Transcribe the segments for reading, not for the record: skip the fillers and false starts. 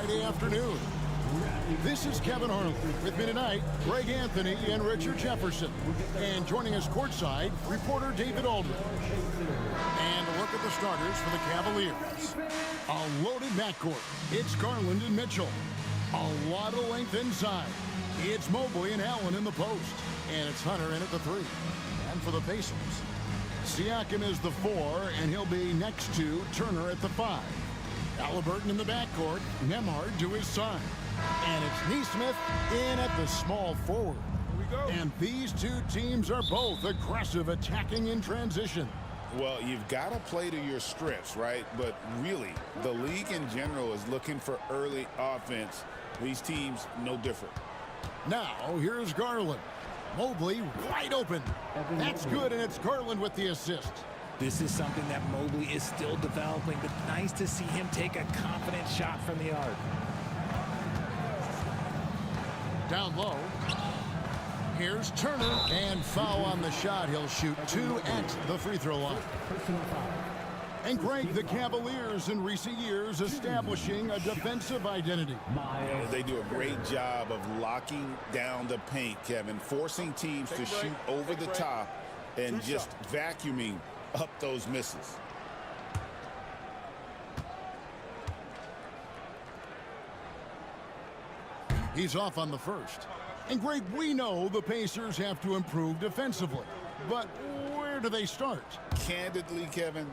Friday afternoon. This is Kevin Harlan. With me tonight, Greg Anthony and Richard Jefferson. And joining us courtside, reporter David Aldridge. And a look at the starters for the Cavaliers. A loaded backcourt. It's Garland and Mitchell. A lot of length inside. It's Mobley and Allen in the post. And it's Hunter in at the 3. And for the Pacers, Siakam is the 4, and he'll be next to Turner at the 5. Halliburton in the backcourt, Nembhard to his side. And it's Nesmith in at the small forward. Here we go. And these two teams are both aggressive, attacking in transition. Well, you've got to play to your strengths, right? But really, the league in general is looking for early offense. These teams, no different. Now, here's Garland. Mobley wide open. That's good, and it's Garland with the assist. This is something that Mobley is still developing, but nice to see him take a confident shot from the arc. Down low. Here's Turner, and foul on the shot. He'll shoot 2 at the free throw line. And Greg, the Cavaliers in recent years establishing a defensive identity. They do a great job of locking down the paint, Kevin, forcing teams to shoot over the top and just vacuuming up those misses. He's off on the first. And Greg, we know the Pacers have to improve defensively. But where do they start? Candidly, Kevin,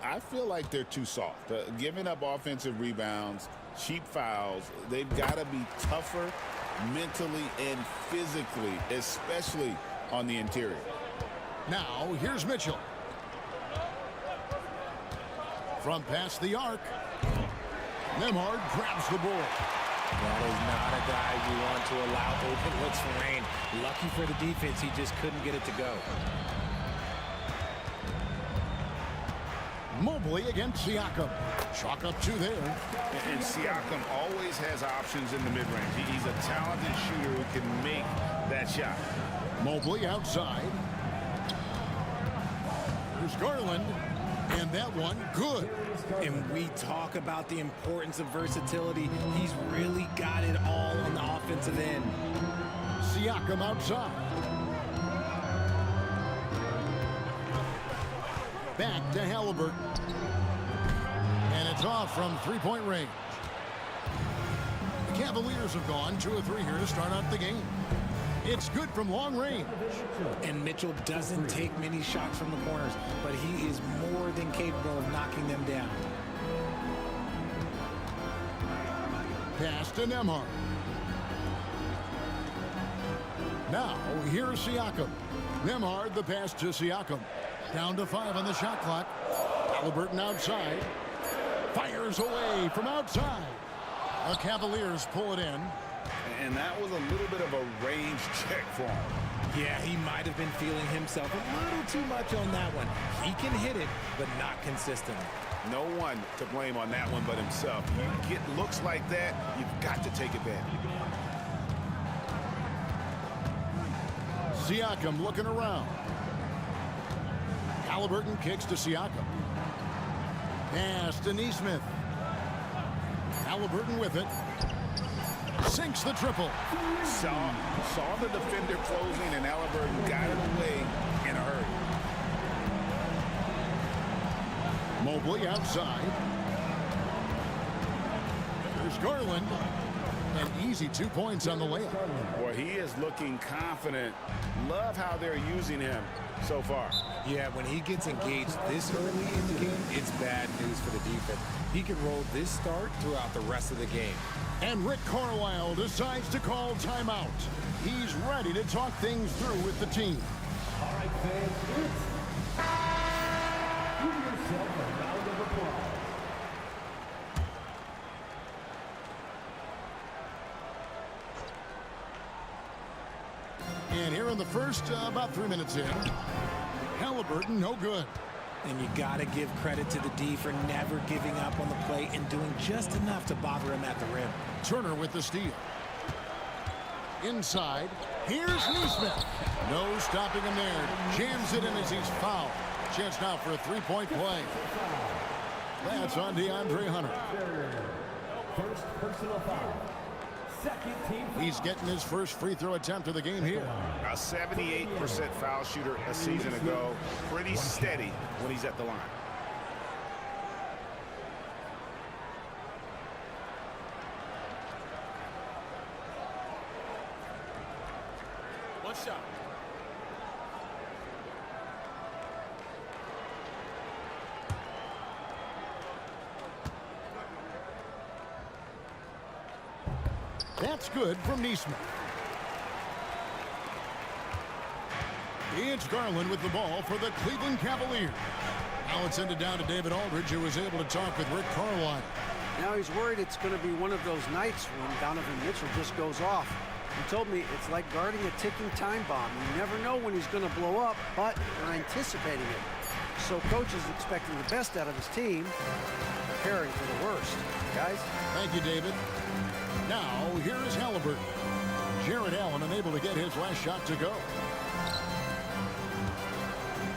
I feel like they're too soft. Giving up offensive rebounds, cheap fouls, they've got to be tougher mentally and physically, especially on the interior. Now, here's Mitchell. From past the arc. Nembhard grabs the board. That is not a guy you want to allow open looks for rain. Lucky for the defense, he just couldn't get it to go. Mobley against Siakam. Chalk up 2 there. And Siakam always has options in the mid-range. He's a talented shooter who can make that shot. Mobley outside. Here's Garland. And that one, good. And we talk about the importance of versatility. He's really got it all on the offensive end. Siakam outside. Back to Halliburton. And it's off from three-point range. The Cavaliers have gone 2 of 3 here to start out the game. It's good from long range. And Mitchell doesn't take many shots from the corners, but he is more than capable of knocking them down. Pass to Nembhard. Now, here's Siakam. Nembhard, the pass to Siakam. Down to 5 on the shot clock. Halliburton outside. Fires away from outside. The Cavaliers pull it in. And that was a little bit of a range check for him. Yeah, he might have been feeling himself a little too much on that one. He can hit it, but not consistently. No one to blame on that one but himself. You get looks like that, you've got to take advantage. Siakam looking around. Halliburton kicks to Siakam. Pass to Nesmith. Halliburton with it. Sinks the triple. Saw the defender closing, and Halliburton got it away in a hurry. Mobley outside. There's Garland. An easy 2 points on the layup. Boy, he is looking confident. Love how they're using him so far. Yeah, when he gets engaged this early in the game, it's bad news for the defense. He can roll this start throughout the rest of the game. And Rick Carlisle decides to call timeout. He's ready to talk things through with the team. All right, fans, give yourself a round of applause. And here in the first, about 3 minutes in, Halliburton, no good. And you got to give credit to the D for never giving up on the play and doing just enough to bother him at the rim. Turner with the steal. Inside, here's Nesmith. No stopping him there. Jams it in as he's fouled. Chance now for a three-point play. That's on DeAndre Hunter. First personal foul. Second team foul. He's getting his first free throw attempt of the game here. A 78% foul shooter a season ago. Pretty steady when he's at the line. One shot. That's good from Neesmith. It's Garland with the ball for the Cleveland Cavaliers. Now it's ended down to David Aldridge, who was able to talk with Rick Carlisle. Now he's worried it's going to be one of those nights when Donovan Mitchell just goes off. He told me it's like guarding a ticking time bomb. You never know when he's going to blow up, but you're anticipating it. So coach is expecting the best out of his team, preparing for the worst. Guys? Thank you, David. Now, here is Halliburton. Jared Allen unable to get his last shot to go.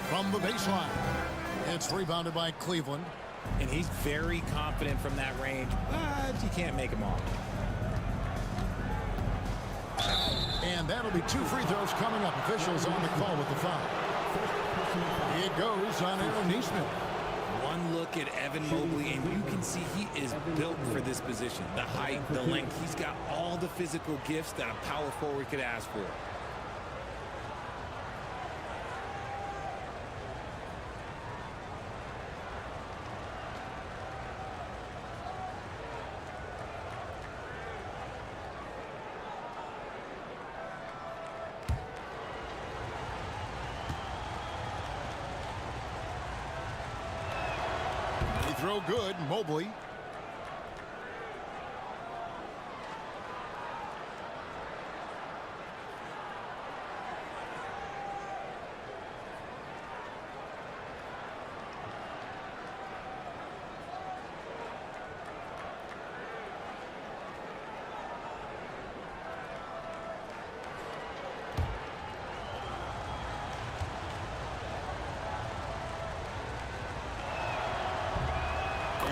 From the baseline. It's rebounded by Cleveland. And he's very confident from that range, but you can't make him off. And that'll be 2 free throws coming up. Officials on the call with the foul. It goes on Aaron Neesmith. One look at Evan Mobley, and you can see he is built for this position. The height, the length, he's got all the physical gifts that a power forward could ask for. Throw good, Mobley.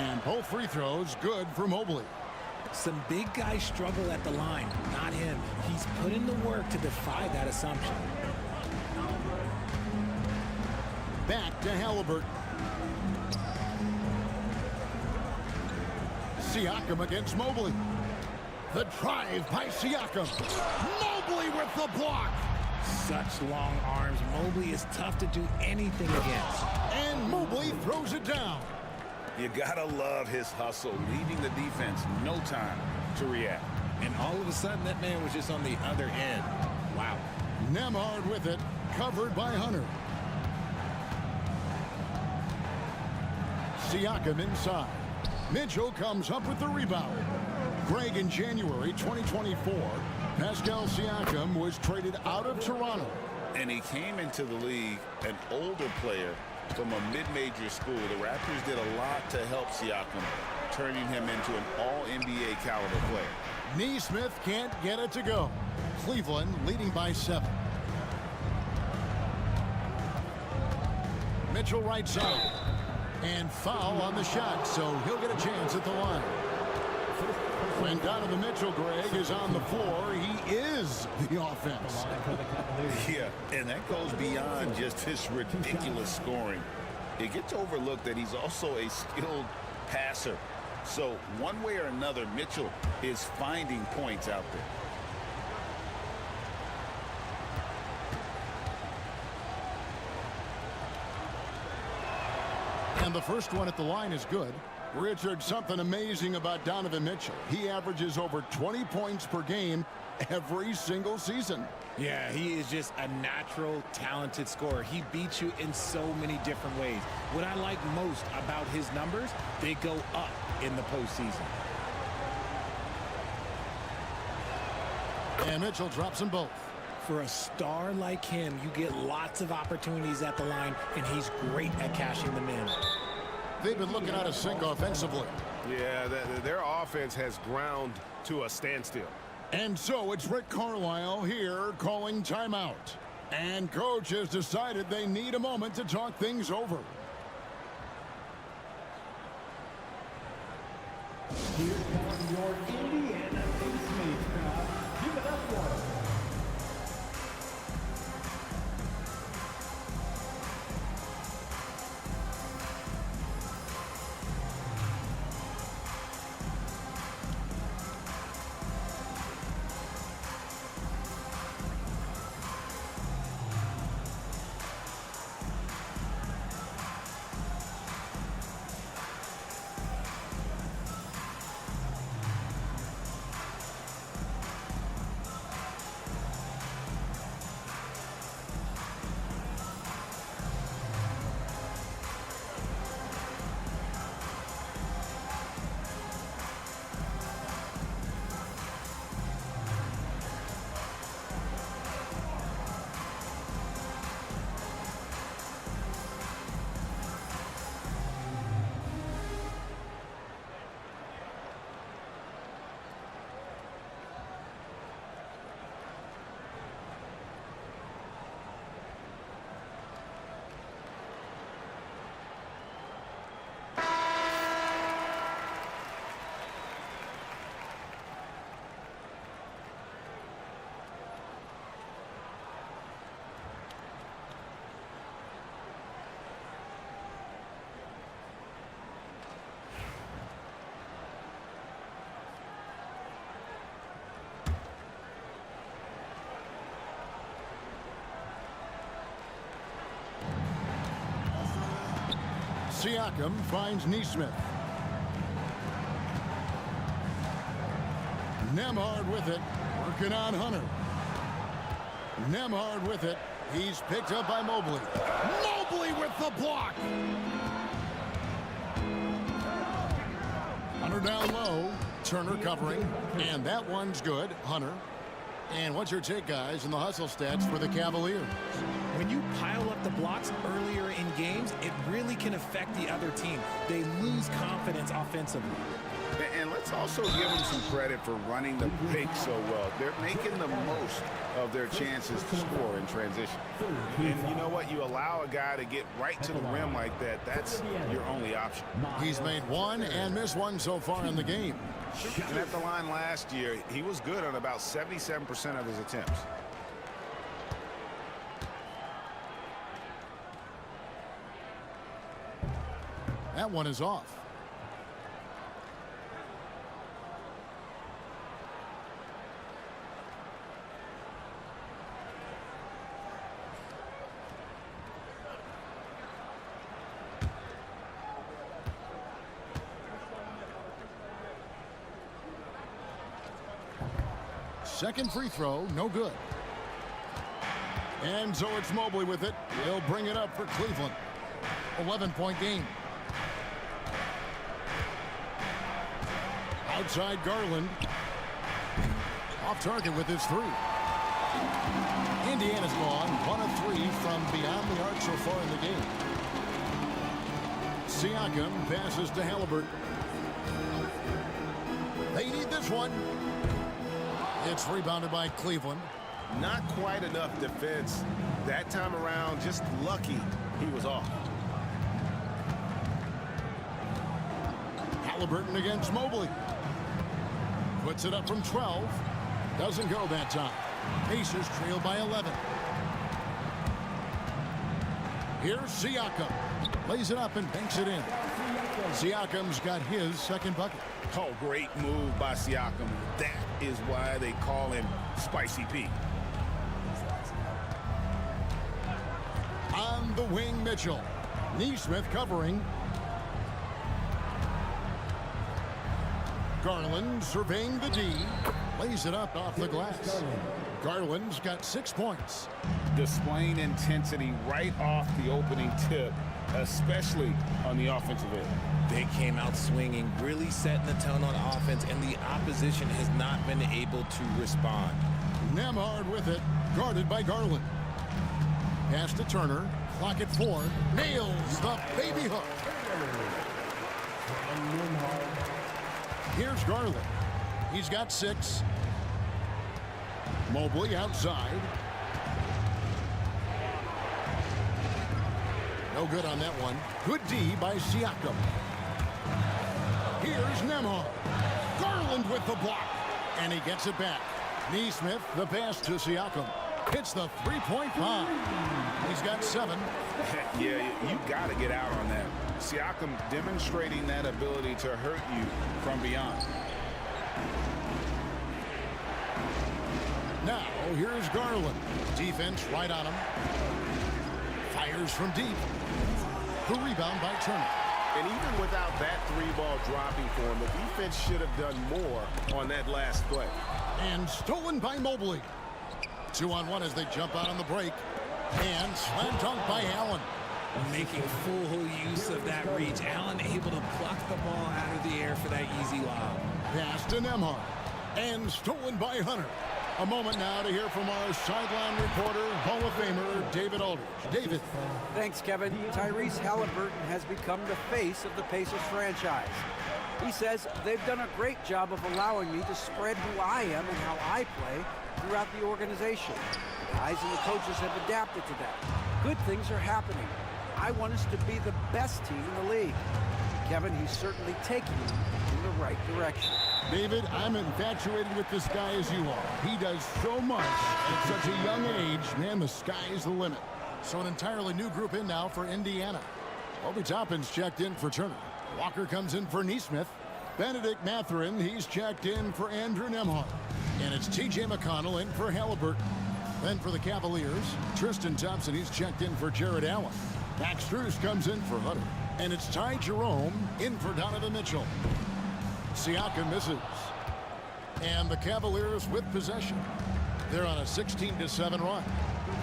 And both free throws good for Mobley. Some big guys struggle at the line, not him. He's put in the work to defy that assumption. Back to Halliburton. Siakam against Mobley. The drive by Siakam. Mobley with the block. Such long arms. Mobley is tough to do anything against. And Mobley throws it down. You gotta love his hustle, leaving the defense no time to react. And all of a sudden, that man was just on the other end. Wow. Nemhard with it, covered by Hunter. Siakam inside. Mitchell comes up with the rebound. Greg, in January 2024, Pascal Siakam was traded out of Toronto. And he came into the league an older player from a mid-major school. The Raptors did a lot to help Siakam, turning him into an all-NBA caliber player. Neesmith can't get it to go. Cleveland leading by 7. Mitchell right side. And foul on the shot, so he'll get a chance at the line. When Donovan Mitchell, Greg, is on the floor, he is the offense. Yeah, and that goes beyond just his ridiculous scoring. It gets overlooked that he's also a skilled passer. So one way or another, Mitchell is finding points out there. And the first one at the line is good. Richard, something amazing about Donovan Mitchell. He averages over 20 points per game every single season. Yeah, he is just a natural, talented scorer. He beats you in so many different ways. What I like most about his numbers, they go up in the postseason. And Mitchell drops them both. For a star like him, you get lots of opportunities at the line, and he's great at cashing them in. They've been looking out of sync offensively. Yeah, their offense has ground to a standstill. And so it's Rick Carlisle here calling timeout. And coach has decided they need a moment to talk things over. Here's calling your Siakam finds Neesmith. Nembhard with it, working on Hunter. Nembhard with it. He's picked up by Mobley. Mobley with the block. Hunter down low. Turner covering. And that one's good. Hunter. And what's your take, guys, in the hustle stats for the Cavaliers? When you pile up the blocks earlier in games, it really can affect the other team. They lose confidence offensively. And let's also give them some credit for running the pick so well. They're making the most of their chances to score in transition. And you know what? You allow a guy to get right to the rim like that, that's your only option. He's made one and missed one so far in the game. And at the line last year, he was good on about 77% of his attempts. That one is off. Second free throw, no good. And so it's Mobley with it. He'll bring it up for Cleveland. 11-point game. Outside Garland. Off target with his three. Indiana's gone 1 of 3 from beyond the arc so far in the game. Siakam passes to Halliburton. They need this one. It's rebounded by Cleveland. Not quite enough defense that time around. Just lucky he was off. Halliburton against Mobley. Puts it up from 12. Doesn't go that time. Pacers trail by 11. Here's Siakam. Lays it up and banks it in. Siakam's got his second bucket. Oh, great move by Siakam. That is why they call him Spicy Pete. On the wing, Mitchell. Neesmith covering. Garland surveying the D. Lays it up off the glass. Garland's got 6 points. Displaying intensity right off the opening tip, especially on the offensive end. They came out swinging, really setting the tone on offense, and the opposition has not been able to respond. Nembhard with it, guarded by Garland. Pass to Turner, clock at 4. Nails the baby hook. Here's Garland. He's got 6. Mobley outside. No good on that one. Good D by Siakam. Here's Nembhard. Garland with the block. And he gets it back. Neesmith, the pass to Siakam. Hits the three-point bomb. He's got 7. Yeah, you got to get out on that. Siakam demonstrating that ability to hurt you from beyond. Now, here's Garland. Defense right on him. Fires from deep. The rebound by Turner. And even without that 3-ball dropping for him, the defense should have done more on that last play. And stolen by Mobley. 2-on-1 as they jump out on the break. And slam dunk by Allen. Making full use of that reach. Allen able to pluck the ball out of the air for that easy lob. Pass to Nembhard. And stolen by Hunter. A moment now to hear from our sideline reporter, Hall of Famer David Aldridge. David. Thanks, Kevin. Tyrese Halliburton has become the face of the Pacers franchise. He says they've done a great job of allowing me to spread who I am and how I play throughout the organization. The guys and the coaches have adapted to that. Good things are happening. I want us to be the best team in the league. Kevin, he's certainly taking me in the right direction. David, I'm infatuated with this guy as you are. He does so much at such a young age. Man, the sky is the limit. So an entirely new group in now for Indiana. Obi Toppin's checked in for Turner. Walker comes in for Neesmith. Benedict Mathurin, he's checked in for Andrew Nembhard. And it's T.J. McConnell in for Halliburton. Then for the Cavaliers, Tristan Thompson, he's checked in for Jared Allen. Max Strus comes in for Hunter. And it's Ty Jerome in for Donovan Mitchell. Siakam misses. And the Cavaliers with possession. They're on a 16-7 run.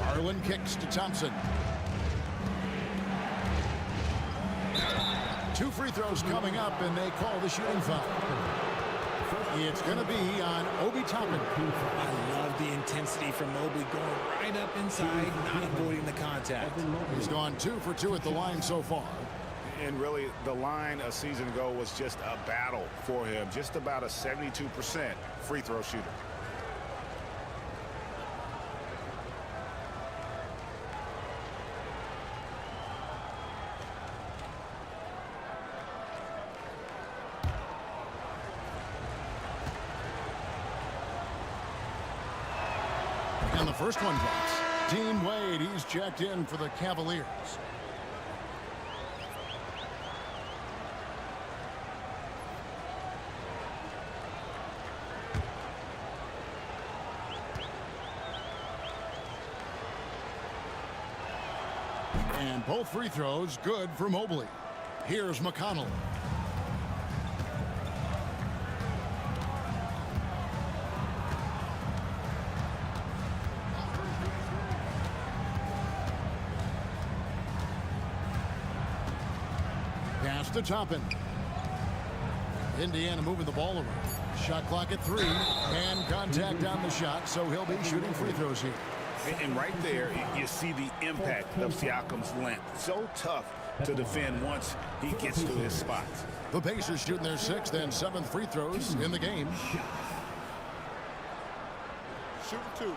Garland kicks to Thompson. 2 free throws coming up, and they call the shooting foul. It's going to be on Obi Toppin. I love the intensity from Mobley going right up inside, not avoiding the contact. He's gone 2 for 2 at the line so far. And really, the line a season ago was just a battle for him. Just about a 72% free throw shooter. And the first one drops. Dean Wade, he's checked in for the Cavaliers. And both free throws good for Mobley. Here's McConnell. Pass to Toppin. Indiana moving the ball around. Shot clock at 3. And contact on the shot, so he'll be shooting free throws here. And right there, you see the impact of Siakam's length. So tough to defend once he gets to his spots. The Pacers shooting their 6th and 7th free throws in the game. Shoot 2.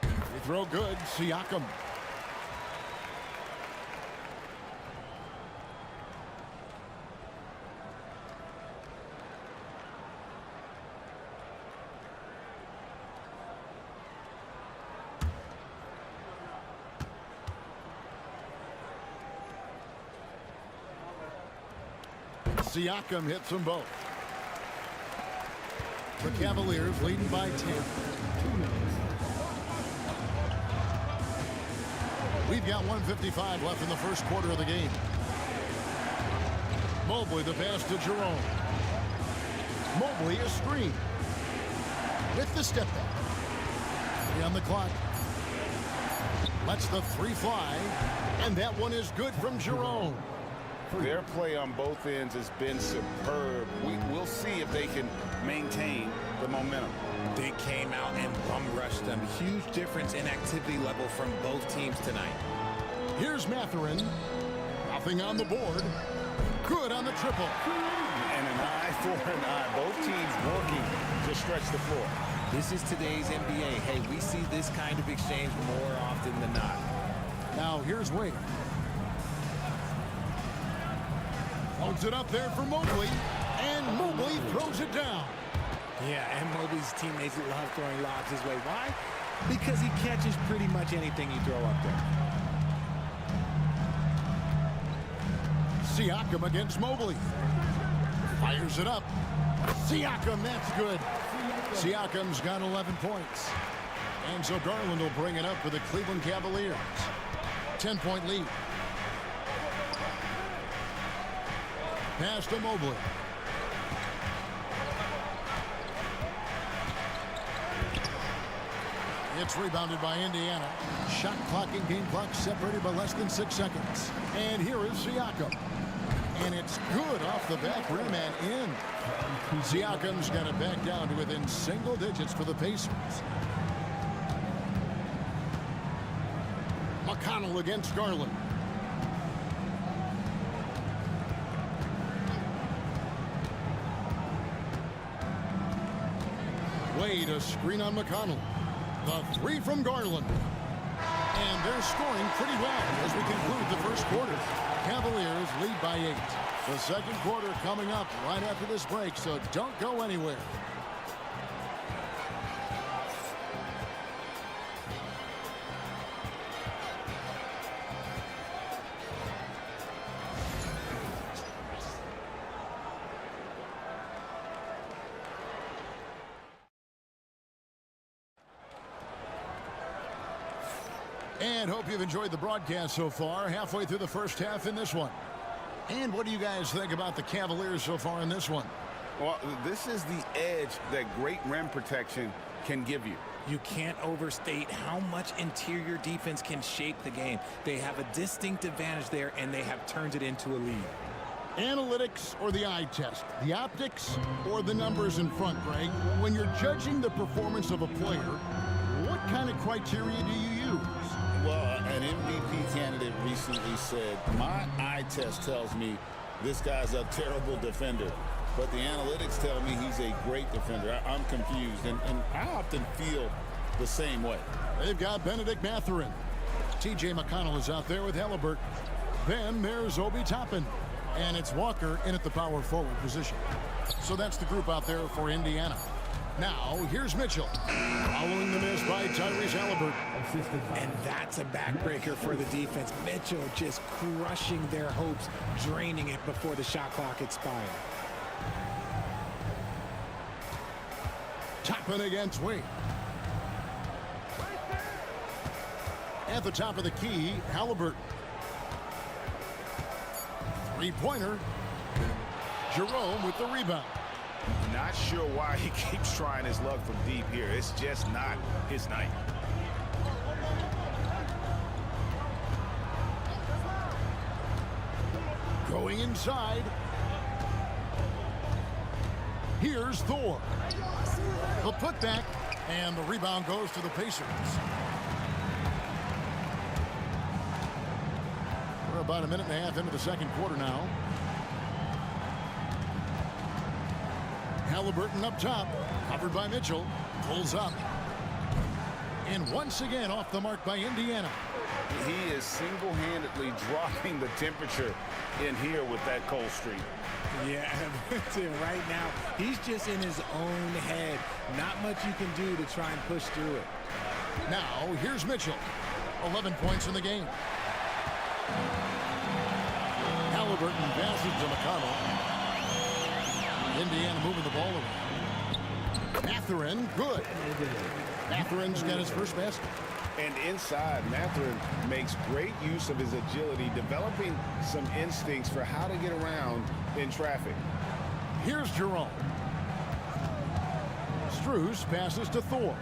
Free throw good, Siakam. Siakam hits them both. The Cavaliers leading by 10. We've got 1:55 left in the first quarter of the game. Mobley the pass to Jerome. Mobley a screen. With the step back. On the clock. Lets the 3 fly. And that one is good from Jerome. Their play on both ends has been superb. We'll see if they can maintain the momentum. They came out and bum rushed them. Huge difference in activity level from both teams tonight. Here's Mathurin. Nothing on the board. Good on the triple. And an eye for an eye. Both teams working to stretch the floor. This is today's NBA. Hey, we see this kind of exchange more often than not. Now here's Wade. Holds it up there for Mobley. And Mobley throws it down. Yeah, and Mobley's teammates love throwing lobs his way. Why? Because he catches pretty much anything you throw up there. Siakam against Mobley. Fires it up. Siakam, that's good. Siakam's got 11 points. And so Garland will bring it up for the Cleveland Cavaliers. 10-point lead. Pass to Mobley. It's rebounded by Indiana. Shot clock and game clock separated by less than 6 seconds. And here is Siakam. And it's good off the back rim and in. Siakam's got it back down to within single digits for the Pacers. McConnell against Garland. Wade, a screen on McConnell. The 3 from Garland. And they're scoring pretty well as we conclude the first quarter. Cavaliers lead by 8. The second quarter coming up right after this break, so don't go anywhere. And hope you've enjoyed the broadcast so far. Halfway through the first half in this one. And what do you guys think about the Cavaliers so far in this one? Well, this is the edge that great rim protection can give you. You can't overstate how much interior defense can shape the game. They have a distinct advantage there, and they have turned it into a lead. Analytics or the eye test? The optics or the numbers in front, Greg? When you're judging the performance of a player, what kind of criteria do you use? Well, an MVP candidate recently said, my eye test tells me this guy's a terrible defender, but the analytics tell me he's a great defender. I'm confused, and I often feel the same way. They've got Benedict Mathurin. T.J. McConnell is out there with Halliburton. Then there's Obi Toppin. And it's Walker in at the power forward position. So that's the group out there for Indiana. Now, here's Mitchell. Following the miss by Tyrese Halliburton. And that's a backbreaker for the defense. Mitchell just crushing their hopes, draining it before the shot clock expired. Toppin against Wade. At the top of the key, Halliburton. Three-pointer. Jerome with the rebound. Not sure why he keeps trying his luck from deep here. It's just not his night. Going inside. Here's Thor. The putback, and the rebound goes to the Pacers. We're about a minute and a half into the second quarter now. Halliburton up top, covered by Mitchell, pulls up. And once again off the mark by Indiana. He is single-handedly dropping the temperature in here with that cold streak. Yeah, right now, he's just in his own head. Not much you can do to try and push through it. Now, here's Mitchell. 11 points in the game. Halliburton passes to McConnell. Indiana moving the ball around. Mathurin, good. Mathurin's got his first basket. And inside, Mathurin makes great use of his agility, developing some instincts for how to get around in traffic. Here's Jerome. Strus passes to Thor.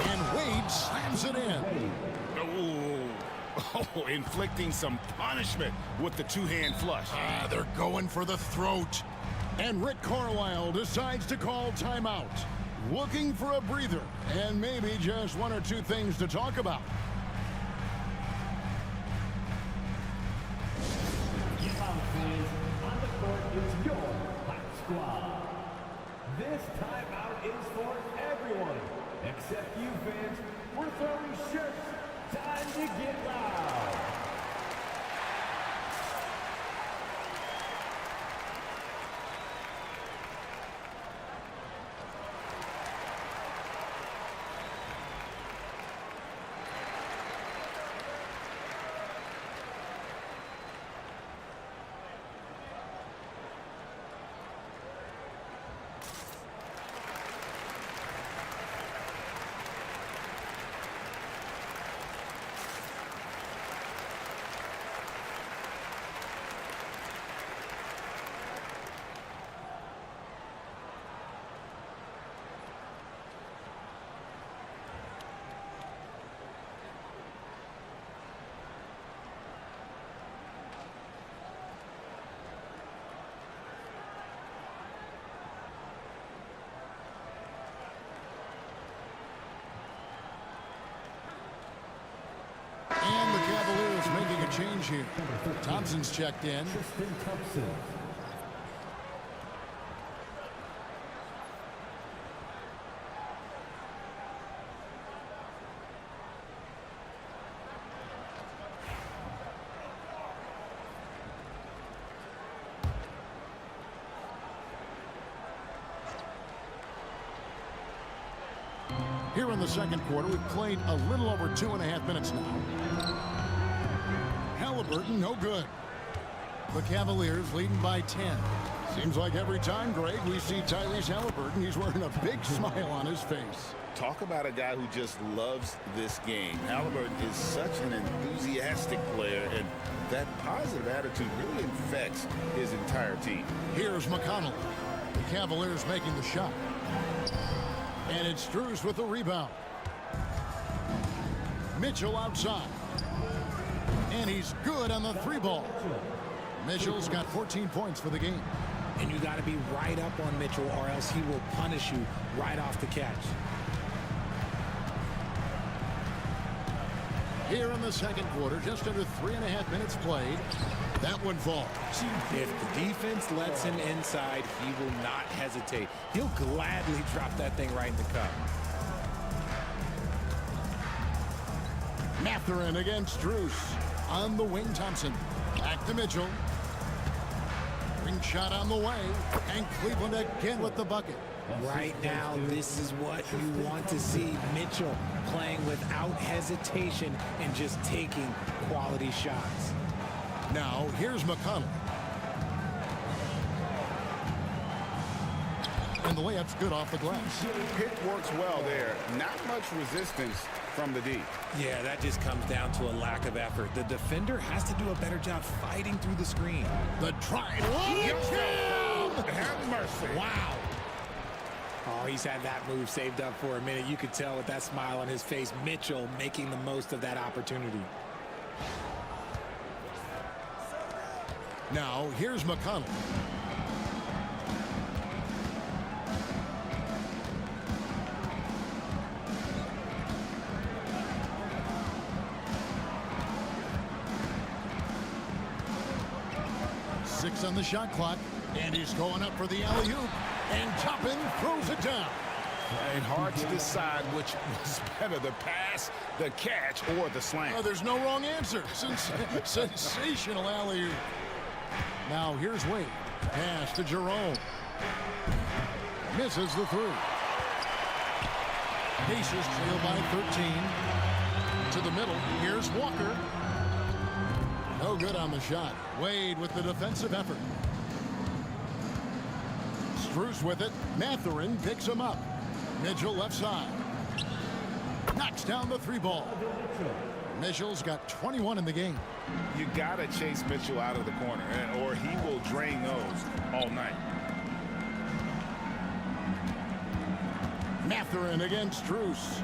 And Wade slams it in. Oh, inflicting some punishment with the two-hand flush. They're going for the throat. And Rick Carlisle decides to call timeout. Looking for a breather and maybe just one or two things to talk about. On the court is your hot squad. This timeout is for everyone, except you fans. We're throwing shirts. Time to get loud. And the Cavaliers making a change here. Thompson's checked in. Tristan Thompson. Here in the second quarter, we've played a little over 2.5 minutes now. Halliburton, no good. The Cavaliers leading by 10. Seems like every time, Greg, we see Tyrese Halliburton, he's wearing a big smile on his face. Talk about a guy who just loves this game. Halliburton is such an enthusiastic player, and that positive attitude really infects his entire team. Here's McConnell. The Cavaliers making the shot. And it's Strus with the rebound. Mitchell outside. And he's good on the three ball. Mitchell's got 14 points for the game. And you got to be right up on Mitchell, or else he will punish you right off the catch. Here in the second quarter, just under 3.5 minutes played. That one falls. If the defense lets him inside, he will not hesitate. He'll gladly drop that thing right in the cup. Mathurin against Strus. On the wing, Thompson. Back to Mitchell. Ring shot on the way. And Cleveland again with the bucket. Right now, this is what you want to see. Mitchell playing without hesitation and just taking quality shots. Now, here's McConnell. And the layup's good off the glass. Pick works well there. Not much resistance from the D. Yeah, that just comes down to a lack of effort. The defender has to do a better job fighting through the screen. The try. Have mercy. Wow. Oh, he's had that move saved up for a minute. You could tell with that smile on his face, Mitchell making the most of that opportunity. Now, here's McConnell. Six on the shot clock, and he's going up for the alley-oop, and Toppin throws it down. And hard to decide which was better, the pass, the catch, or the slam. Oh, there's no wrong answer. Sensational alley-oop. Now here's Wade. Pass to Jerome. Misses the three. Pacers trail by 13. To the middle. Here's Walker. No good on the shot. Wade with the defensive effort. Strus with it. Mathurin picks him up. Mitchell left side. Knocks down the three ball. Mitchell's got 21 in the game. You got to chase Mitchell out of the corner, or he will drain those all night. Mathurin against Strus.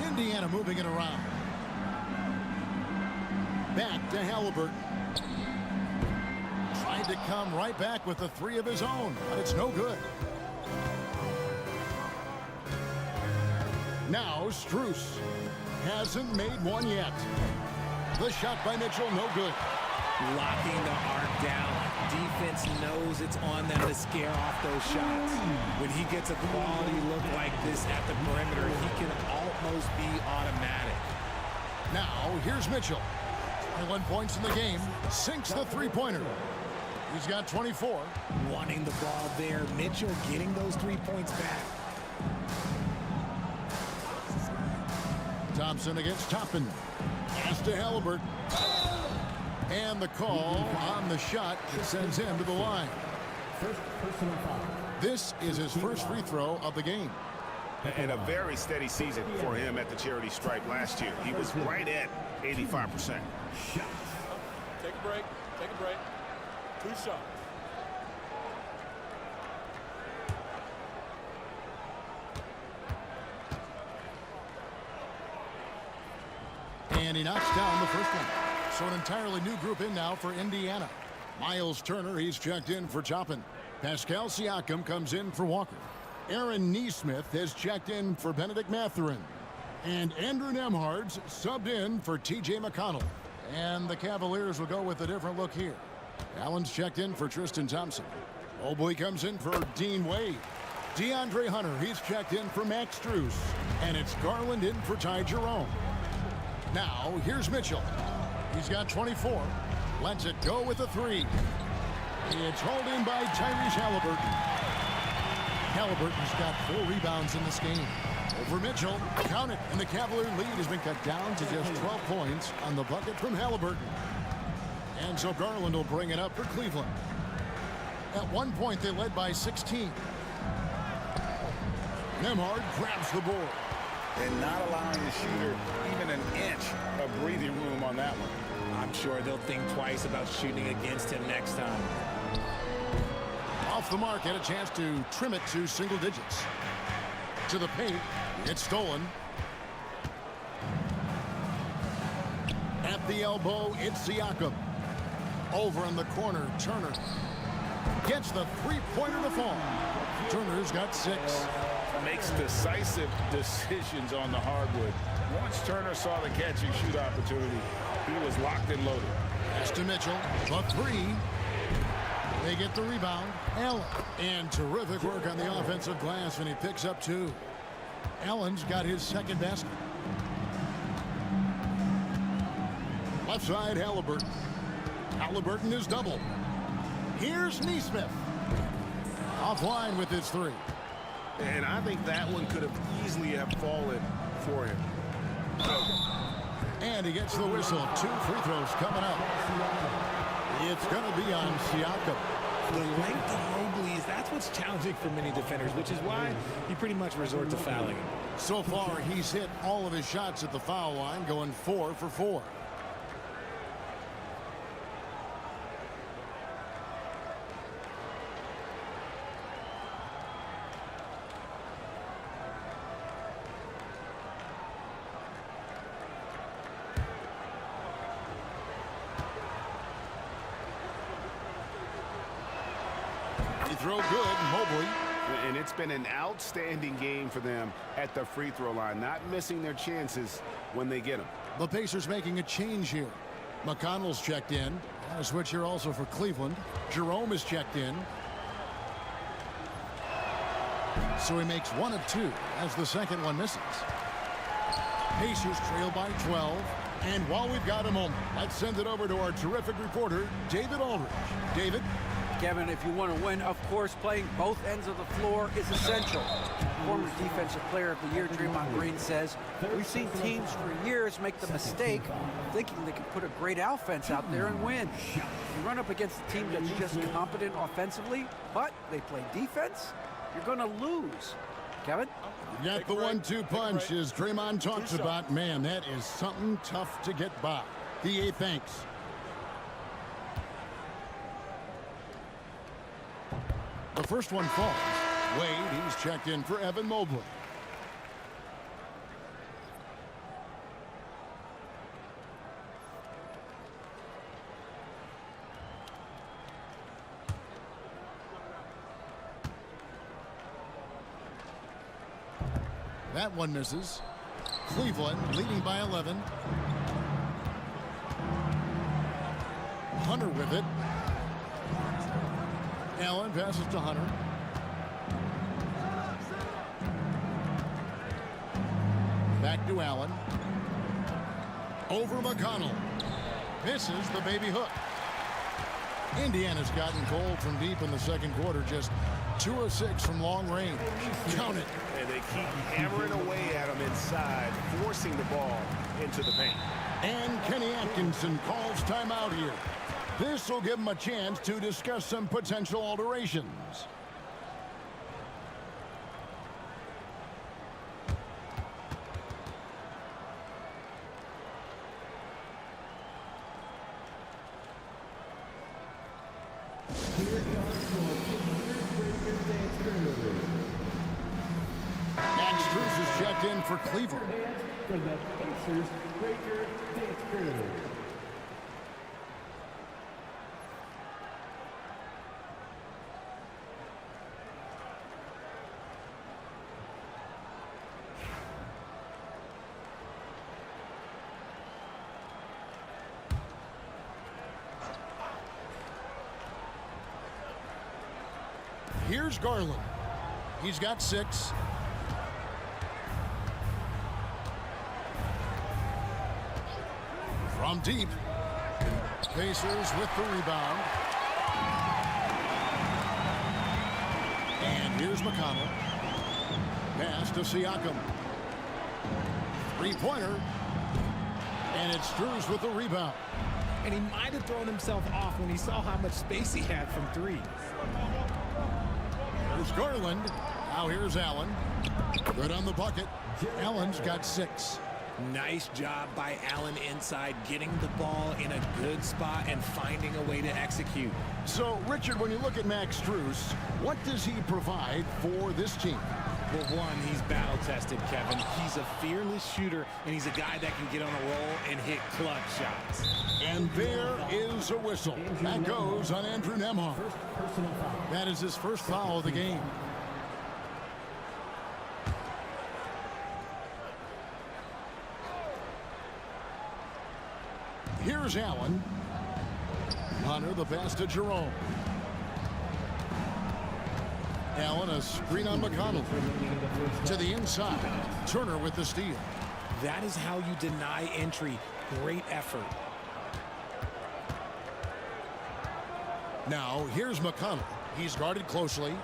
Indiana moving it around. Back to Halliburton. Tried to come right back with the three of his own, but it's no good. Now Strus hasn't made one yet. The shot by Mitchell, no good. Locking the arc down. Defense knows it's on them to scare off those shots. When he gets a quality look like this at the perimeter, he can almost be automatic. Now here's Mitchell. 21 points in the game. Sinks the three-pointer. He's got 24. Wanting the ball there. Mitchell getting those 3 points back. Thompson against Toppin. Pass to Halliburton. And the call on the shot that sends him to the line. First personal foul. This is his first free throw of the game. And a very steady season for him at the charity stripe last year. He was right at 85%. Shots. Take a break. Take a break. 2 shots. And he knocks down the first one. So an entirely new group in now for Indiana. Miles Turner, he's checked in for Toppin. Pascal Siakam comes in for Walker. Aaron Nesmith has checked in for Benedict Mathurin. And Andrew Nembhard's subbed in for T.J. McConnell. And the Cavaliers will go with a different look here. Allen's checked in for Tristan Thompson. Mobley comes in for Dean Wade. DeAndre Hunter, he's checked in for Max Strus. And it's Garland in for Ty Jerome. Now, here's Mitchell. He's got 24. Lets it go with a three. It's holding by Tyrese Halliburton. Halliburton's got 4 rebounds in this game. Over Mitchell, count it, and the Cavalier lead has been cut down to just 12 points on the bucket from Halliburton. And so Garland will bring it up for Cleveland. At one point, they led by 16. Nembhard grabs the board. And not allowing the shooter even an inch of breathing room on that one. I'm sure they'll think twice about shooting against him next time. Off the mark, had a chance to trim it to single digits. To the paint, it's stolen. At the elbow, it's Siakam. Over in the corner, Turner gets the three-pointer to fall. Turner's got 6. Makes decisive decisions on the hardwood. Once Turner saw the catch-and-shoot opportunity, he was locked and loaded. Pass to Mitchell, the 3. They get the rebound. Allen. And terrific work on the offensive glass, and he picks up 2. Allen's got his second basket. Left side, Halliburton. Halliburton is double. Here's Nesmith. Offline with his 3. And I think that one could have easily have fallen for him. And he gets the whistle. 2 free throws coming up. It's going to be on Siakam. The length of Mobley, that's what's challenging for many defenders, which is why you pretty much resort to fouling him. So far, he's hit all of his shots at the foul line, going 4 for 4. Throw good, Mobley. And it's been an outstanding game for them at the free throw line, not missing their chances when they get them. The Pacers making a change here. McConnell's checked in. And a switch here also for Cleveland. Jerome is checked in. So he makes 1 of 2 as the second one misses. Pacers trail by 12. And while we've got a moment, let's send it over to our terrific reporter, David Aldridge. David? Kevin, if you want to win, of course, playing both ends of the floor is essential. Former Defensive Player of the Year Draymond Green says, we've seen teams for years make the mistake thinking they can put a great offense out there and win. You run up against a team that's just competent offensively, but they play defense, you're going to lose. Kevin? Got the 1-2 punch as Draymond talks about. Man, that is something tough to get by. DA thanks. The first one falls. Wade, he's checked in for Evan Mobley. That one misses. Cleveland leading by 11. Hunter with it. Allen passes to Hunter. Back to Allen. Over McConnell. Misses the baby hook. Indiana's gotten cold from deep in the second quarter. Just 2 of 6 from long range. Count it. And they keep hammering away at them inside, forcing the ball into the paint. And Kenny Atkinson calls timeout here. This will give him a chance to discuss some potential alterations. Max Strus is checked in for Cleveland. For the Pacers, Breaker dance crew. Here's Garland. He's got 6. From deep. Pacers with the rebound. And here's McConnell. Pass to Siakam. Three-pointer. And it's Strus with the rebound. And he might have thrown himself off when he saw how much space he had from 3. There's Garland Now here's Allen. Good on the bucket. Allen's got 6. Nice job by Allen inside, getting the ball in a good spot and finding a way to execute. So, Richard, when you look at Max Strus, what does he provide for this team? Well, one, he's battle-tested, Kevin. He's a fearless shooter, and he's a guy that can get on a roll and hit clutch shots. And there is a whistle. That goes on Andrew Nembhard. That is his first foul of the game. Here's Allen. Hunter, the pass to Jerome. Allen, a screen on McConnell. To the inside. Turner with the steal. That is how you deny entry. Great effort. Now, here's McConnell. He's guarded closely.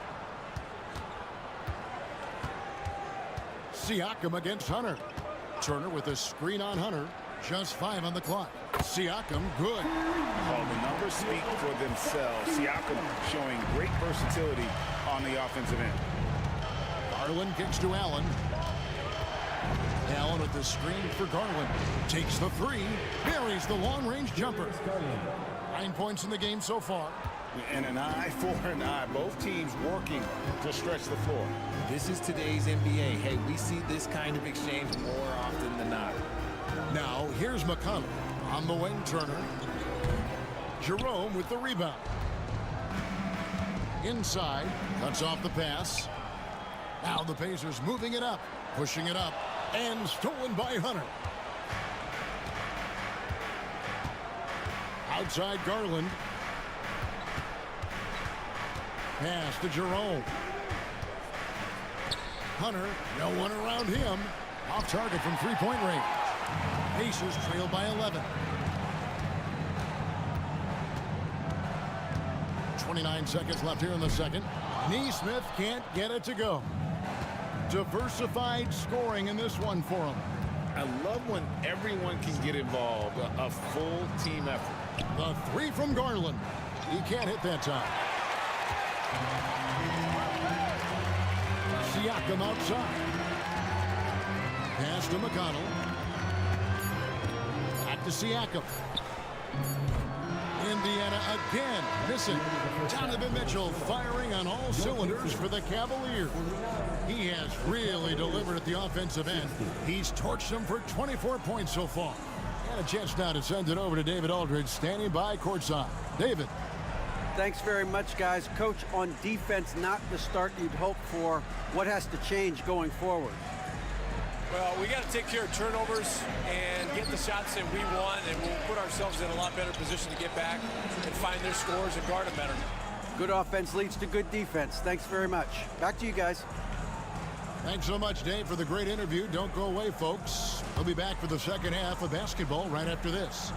Siakam against Hunter. Turner with a screen on Hunter. Just 5 on the clock. Siakam, good. Oh, the numbers speak for themselves. Siakam showing great versatility on the offensive end. Garland kicks to Allen. Allen with the screen for Garland. Takes the 3. Buries the long-range jumper. 9 points in the game so far. And an eye for an eye. Both teams working to stretch the floor. This is today's NBA. Hey, we see this kind of exchange more often than not. Now, here's McConnell. On the wing, Turner. Jerome with the rebound. Inside. Cuts off the pass. Now the Pacers moving it up. Pushing it up. And stolen by Hunter. Outside Garland. Pass to Jerome. Hunter, no one around him. Off target from three-point range. Pacers trail by 11. 29 seconds left here in the second. Neesmith can't get it to go. Diversified scoring in this one for him. I love when everyone can get involved. A full team effort. The 3 from Garland. He can't hit that time. Siakam outside. Pass to McConnell. Back to Siakam. Indiana again missing. Donovan Mitchell firing on all cylinders for the Cavaliers. He has really delivered at the offensive end. He's torched them for 24 points so far. And a chance now to send it over to David Aldridge, standing by courtside. David. Thanks very much, guys. Coach, on defense, not the start you'd hope for. What has to change going forward? Well, we got to take care of turnovers and get the shots that we want, and we'll put ourselves in a lot better position to get back and find their scores and guard them better. Good offense leads to good defense. Thanks very much. Back to you guys. Thanks so much, Dave, for the great interview. Don't go away, folks. We'll be back for the second half of basketball right after this.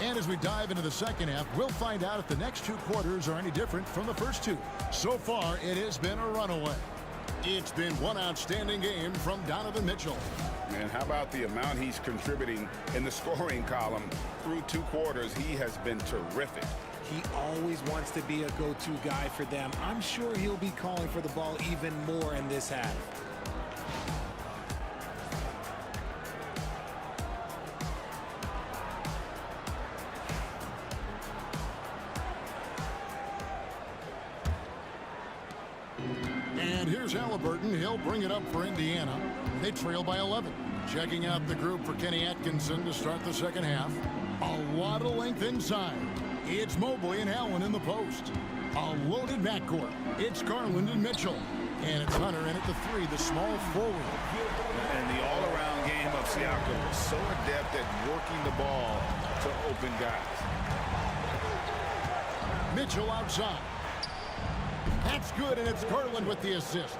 And as we dive into the second half, we'll find out if the next 2 quarters are any different from the first 2. So far, it has been a runaway. It's been one outstanding game from Donovan Mitchell. Man, how about the amount he's contributing in the scoring column through 2 quarters? He has been terrific. He always wants to be a go-to guy for them. I'm sure he'll be calling for the ball even more in this half. here's Halliburton. He'll bring it up for Indiana. They trail by 11. Checking out the group for Kenny Atkinson to start the second half. A lot of length inside. It's Mobley and Allen in the post. A loaded backcourt. It's Garland and Mitchell. And it's Hunter in at the 3, the small forward. And the all-around game of Siakam was so adept at working the ball to open guys. Mitchell outside. That's good, and it's Garland with the assist.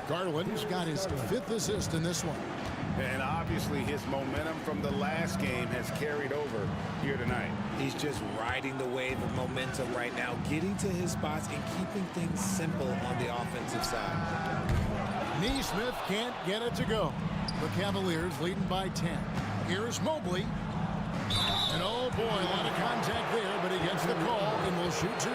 Garland's got his 5th assist in this one. And obviously his momentum from the last game has carried over here tonight. He's just riding the wave of momentum right now, getting to his spots and keeping things simple on the offensive side. Neesmith can't get it to go. The Cavaliers leading by 10. Here's Mobley. And oh boy, a lot of contact there, but he gets the call and will shoot 2.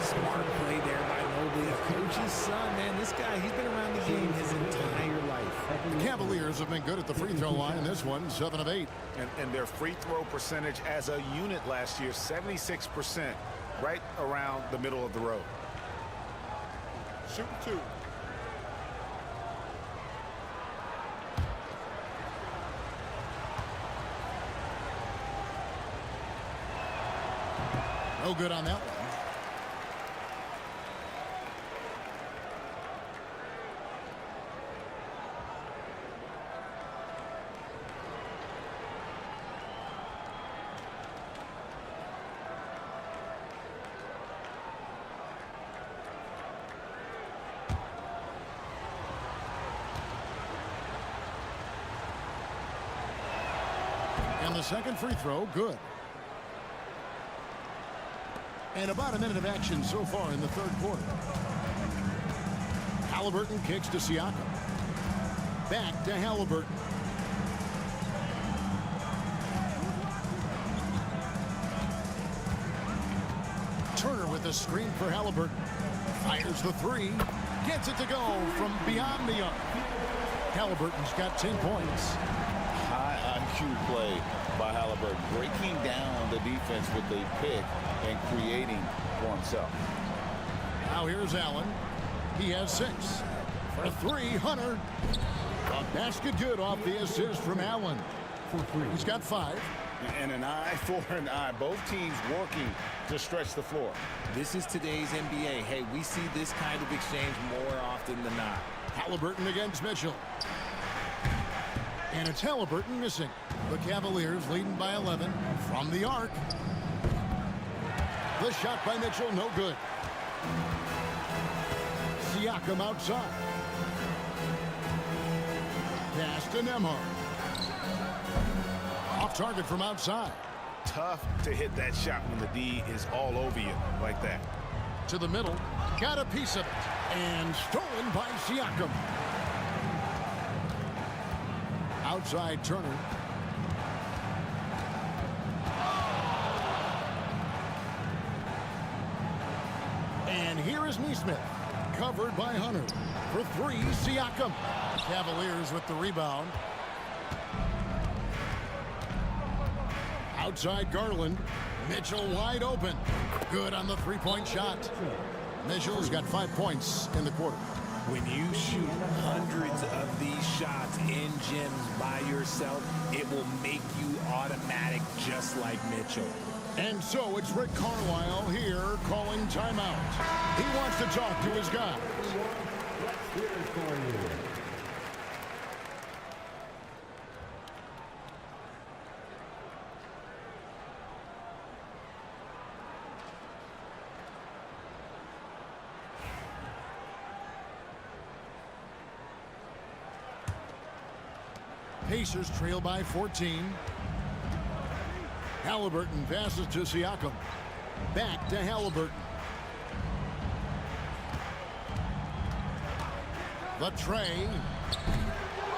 Smart play there by Mobley, a coach's son. Man, this guy, he's been around the game his entire life. The Cavaliers have been good at the free throw line. This one, 7 of 8. And their free throw percentage as a unit last year, 76%, right around the middle of the road. Shoot 2. No good on that one. And the second free throw, good. And about a minute of action so far in the third quarter. Halliburton kicks to Siakam. Back to Halliburton. Turner with a screen for Halliburton. Fires the 3. Gets it to go from beyond the arc. Halliburton's got 10 points. High IQ play by Halliburton, breaking down the defense with a pick and creating for himself. Now here's Allen. He has 6. For 3, Hunter. A basket good off the assist from Allen. He's got 5. And an eye for an eye. Both teams working to stretch the floor. This is today's NBA. Hey, we see this kind of exchange more often than not. Halliburton against Mitchell. And it's Halliburton missing. The Cavaliers leading by 11 from the arc. The shot by Mitchell, no good. Siakam outside. Pass to Nembhard. Off target from outside. Tough to hit that shot when the D is all over you like that. To the middle. Got a piece of it. And stolen by Siakam. Outside Turner. And here is Neesmith. Covered by Hunter. For 3, Siakam. Cavaliers with the rebound. Outside Garland. Mitchell wide open. Good on the 3-point shot. Mitchell's got 5 points in the quarter. When you shoot hundreds of these shots in gyms by yourself, it will make you automatic just like Mitchell. And so it's Rick Carlisle here calling timeout. He wants to talk to his guys. Let's hear it for you. Pacers trail by 14. Halliburton passes to Siakam. Back to Halliburton. The tray.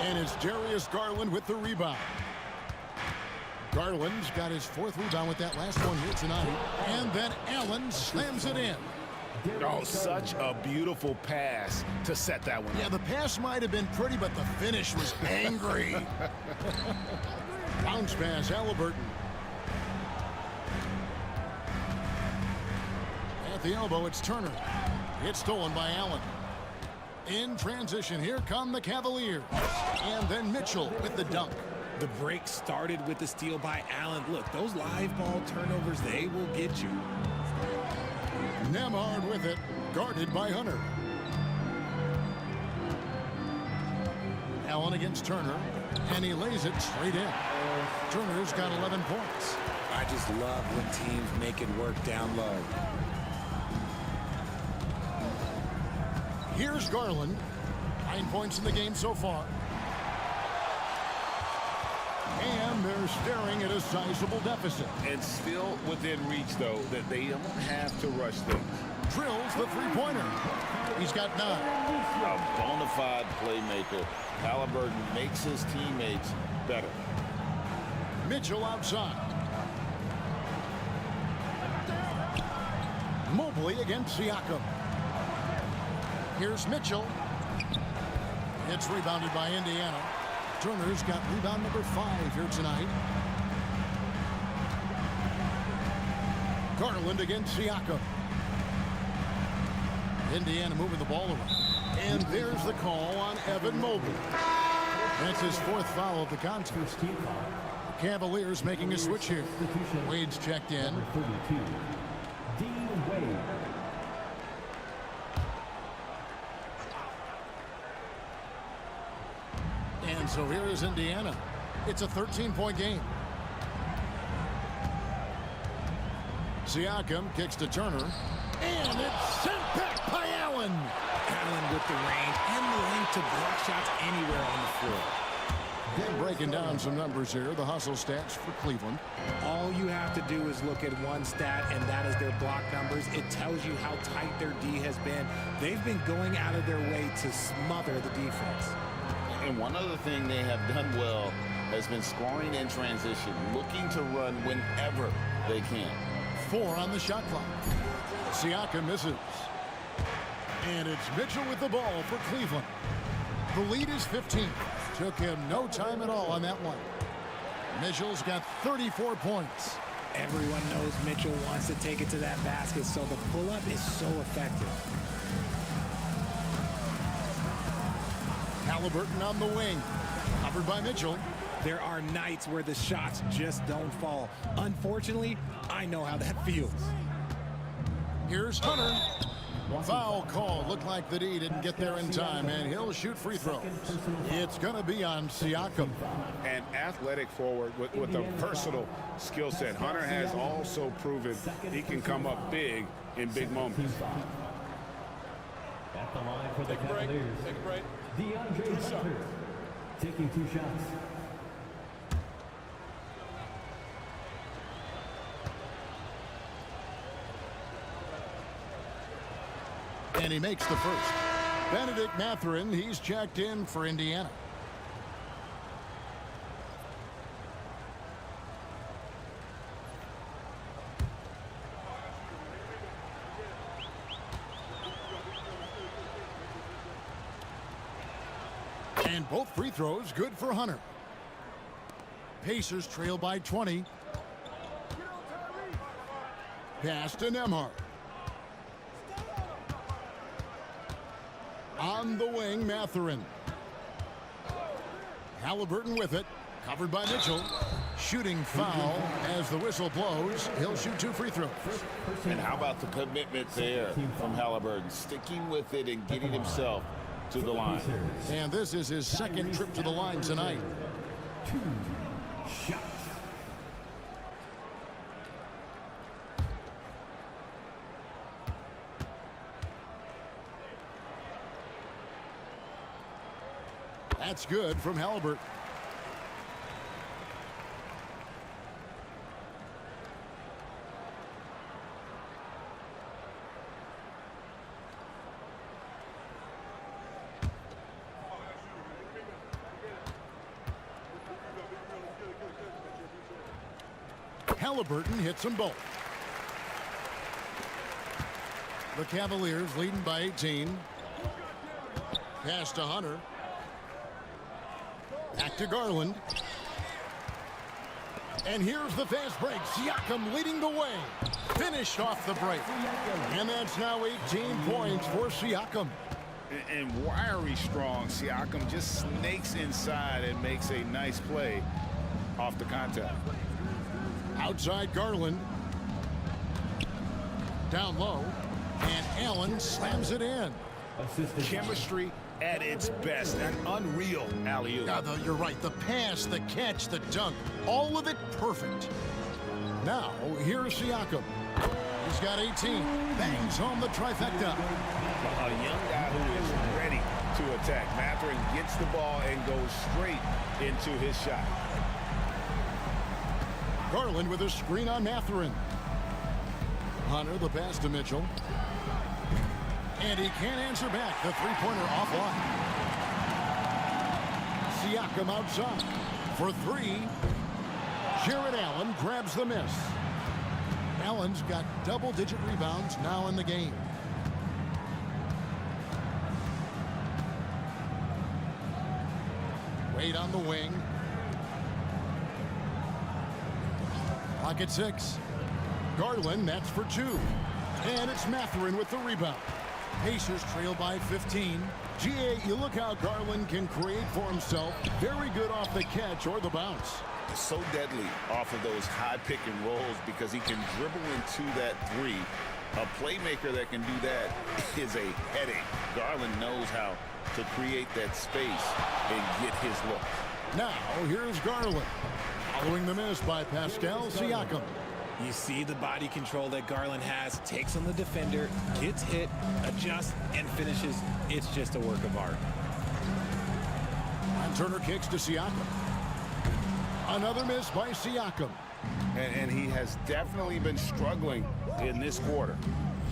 And it's Darius Garland with the rebound. Garland's got his 4th rebound with that last one here tonight. And then Allen slams it in. Oh, such a beautiful pass to set that one up. Yeah, the pass might have been pretty, but the finish was angry. Bounce pass, Halliburton. At the elbow, it's Turner. It's stolen by Allen. In transition, here come the Cavaliers. And then Mitchell with the dunk. The break started with the steal by Allen. Look, those live ball turnovers, they will get you. Nembhard with it, guarded by Hunter. Allen against Turner, and he lays it straight in. Turner's got 11 points. I just love when teams make it work down low. Here's Garland. 9 points in the game so far. And they're staring at a sizable deficit. And still within reach, though, that they don't have to rush things. Drills the three-pointer. He's got 9. A bona fide playmaker. Halliburton makes his teammates better. Mitchell outside. Mobley against Siakam. Here's Mitchell. It's rebounded by Indiana. Turner's got rebound number 5 here tonight. Garland against Siakam. Indiana moving the ball around. And there's the call on Evan Mobley. That's his 4th foul of the contest. The Cavaliers making a switch here. Wade's checked in. Dean Wade. And so here is Indiana. It's a 13-point game. Siakam kicks to Turner. And it's sent back by Allen. Allen with the range and the length to block shots anywhere on the floor. And breaking down some numbers here, the hustle stats for Cleveland. All you have to do is look at one stat, and that is their block numbers. It tells you how tight their D has been. They've been going out of their way to smother the defense. And one other thing they have done well has been scoring in transition, looking to run whenever they can. 4 on the shot clock. Siakam misses. And it's Mitchell with the ball for Cleveland. The lead is 15. Took him no time at all on that one. Mitchell's got 34 points. Everyone knows Mitchell wants to take it to that basket, so the pull-up is so effective. Halliburton on the wing. Covered by Mitchell. There are nights where the shots just don't fall. Unfortunately, I know how that feels. Here's Hunter. Foul call. Looked like the D didn't get there in time, and he'll shoot free throws. It's going to be on Siakam. An athletic forward with a versatile skill set. Hunter has also proven he can come up big in big moments. At the line for the Cavaliers. Take a break. DeAndre Hunter taking 2 shots. And he makes the first. Benedict Mathurin, he's checked in for Indiana. And both free throws good for Hunter. Pacers trail by 20. Pass to Nembhard. On the wing, Mathurin. Halliburton with it. Covered by Mitchell. Shooting foul as the whistle blows. He'll shoot 2 free throws. And how about the commitment there from Halliburton, sticking with it and getting himself to the line. And this is his 2nd trip to the line tonight. 2 shots. That's good from Halliburton. Halliburton hits them both. The Cavaliers leading by 18. Pass to Hunter. Back to Garland. And here's the fast break. Siakam leading the way. Finished off the break. And that's now 18 points for Siakam. and wiry strong. Siakam just snakes inside and makes a nice play off the contact. Outside Garland. Down low. And Allen slams it in. Chemistry at its best. An unreal alley-oop. You're right. The pass, the catch, the dunk. All of it perfect. Now, here's Siakam. He's got 18. Bangs home the trifecta. A young guy who is ready to attack. Mathurin gets the ball and goes straight into his shot. Garland with a screen on Mathurin. Hunter, the pass to Mitchell. And he can't answer back. The three-pointer offline. Siakam outside. For three. Jared Allen grabs the miss. Allen's got double-digit rebounds now in the game. Wade on the wing. Clock at 6. Garland, that's for 2. And it's Mathurin with the rebound. Pacers trail by 15. GA, you look how Garland can create for himself. Very good off the catch or the bounce. So deadly off of those high pick and rolls because he can dribble into that three. A playmaker that can do that is a headache. Garland knows how to create that space and get his look. Now, here's Garland. Following the miss by Pascal Siakam. You see the body control that Garland has, takes on the defender, gets hit, adjusts, and finishes. It's just a work of art. And Turner kicks to Siakam. Another miss by Siakam. And he has definitely been struggling in this quarter.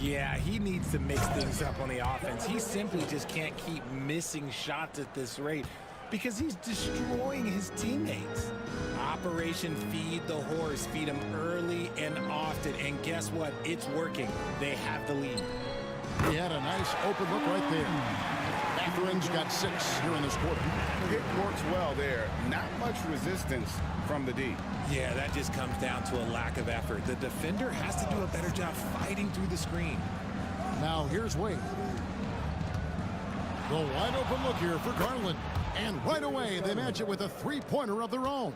Yeah, he needs to mix things up on the offense. He simply just can't keep missing shots at this rate because he's destroying his teammates. Operation Feed the Horse. Feed him early and often. And guess what? It's working. They have the lead. He had a nice open look right there. Mathurin's got 6 here in this quarter. It works well there. Not much resistance from the D. Yeah, that just comes down to a lack of effort. The defender has to do a better job fighting through the screen. Now here's Wade. The wide open look here for Garland. And right away, they match it with a three-pointer of their own.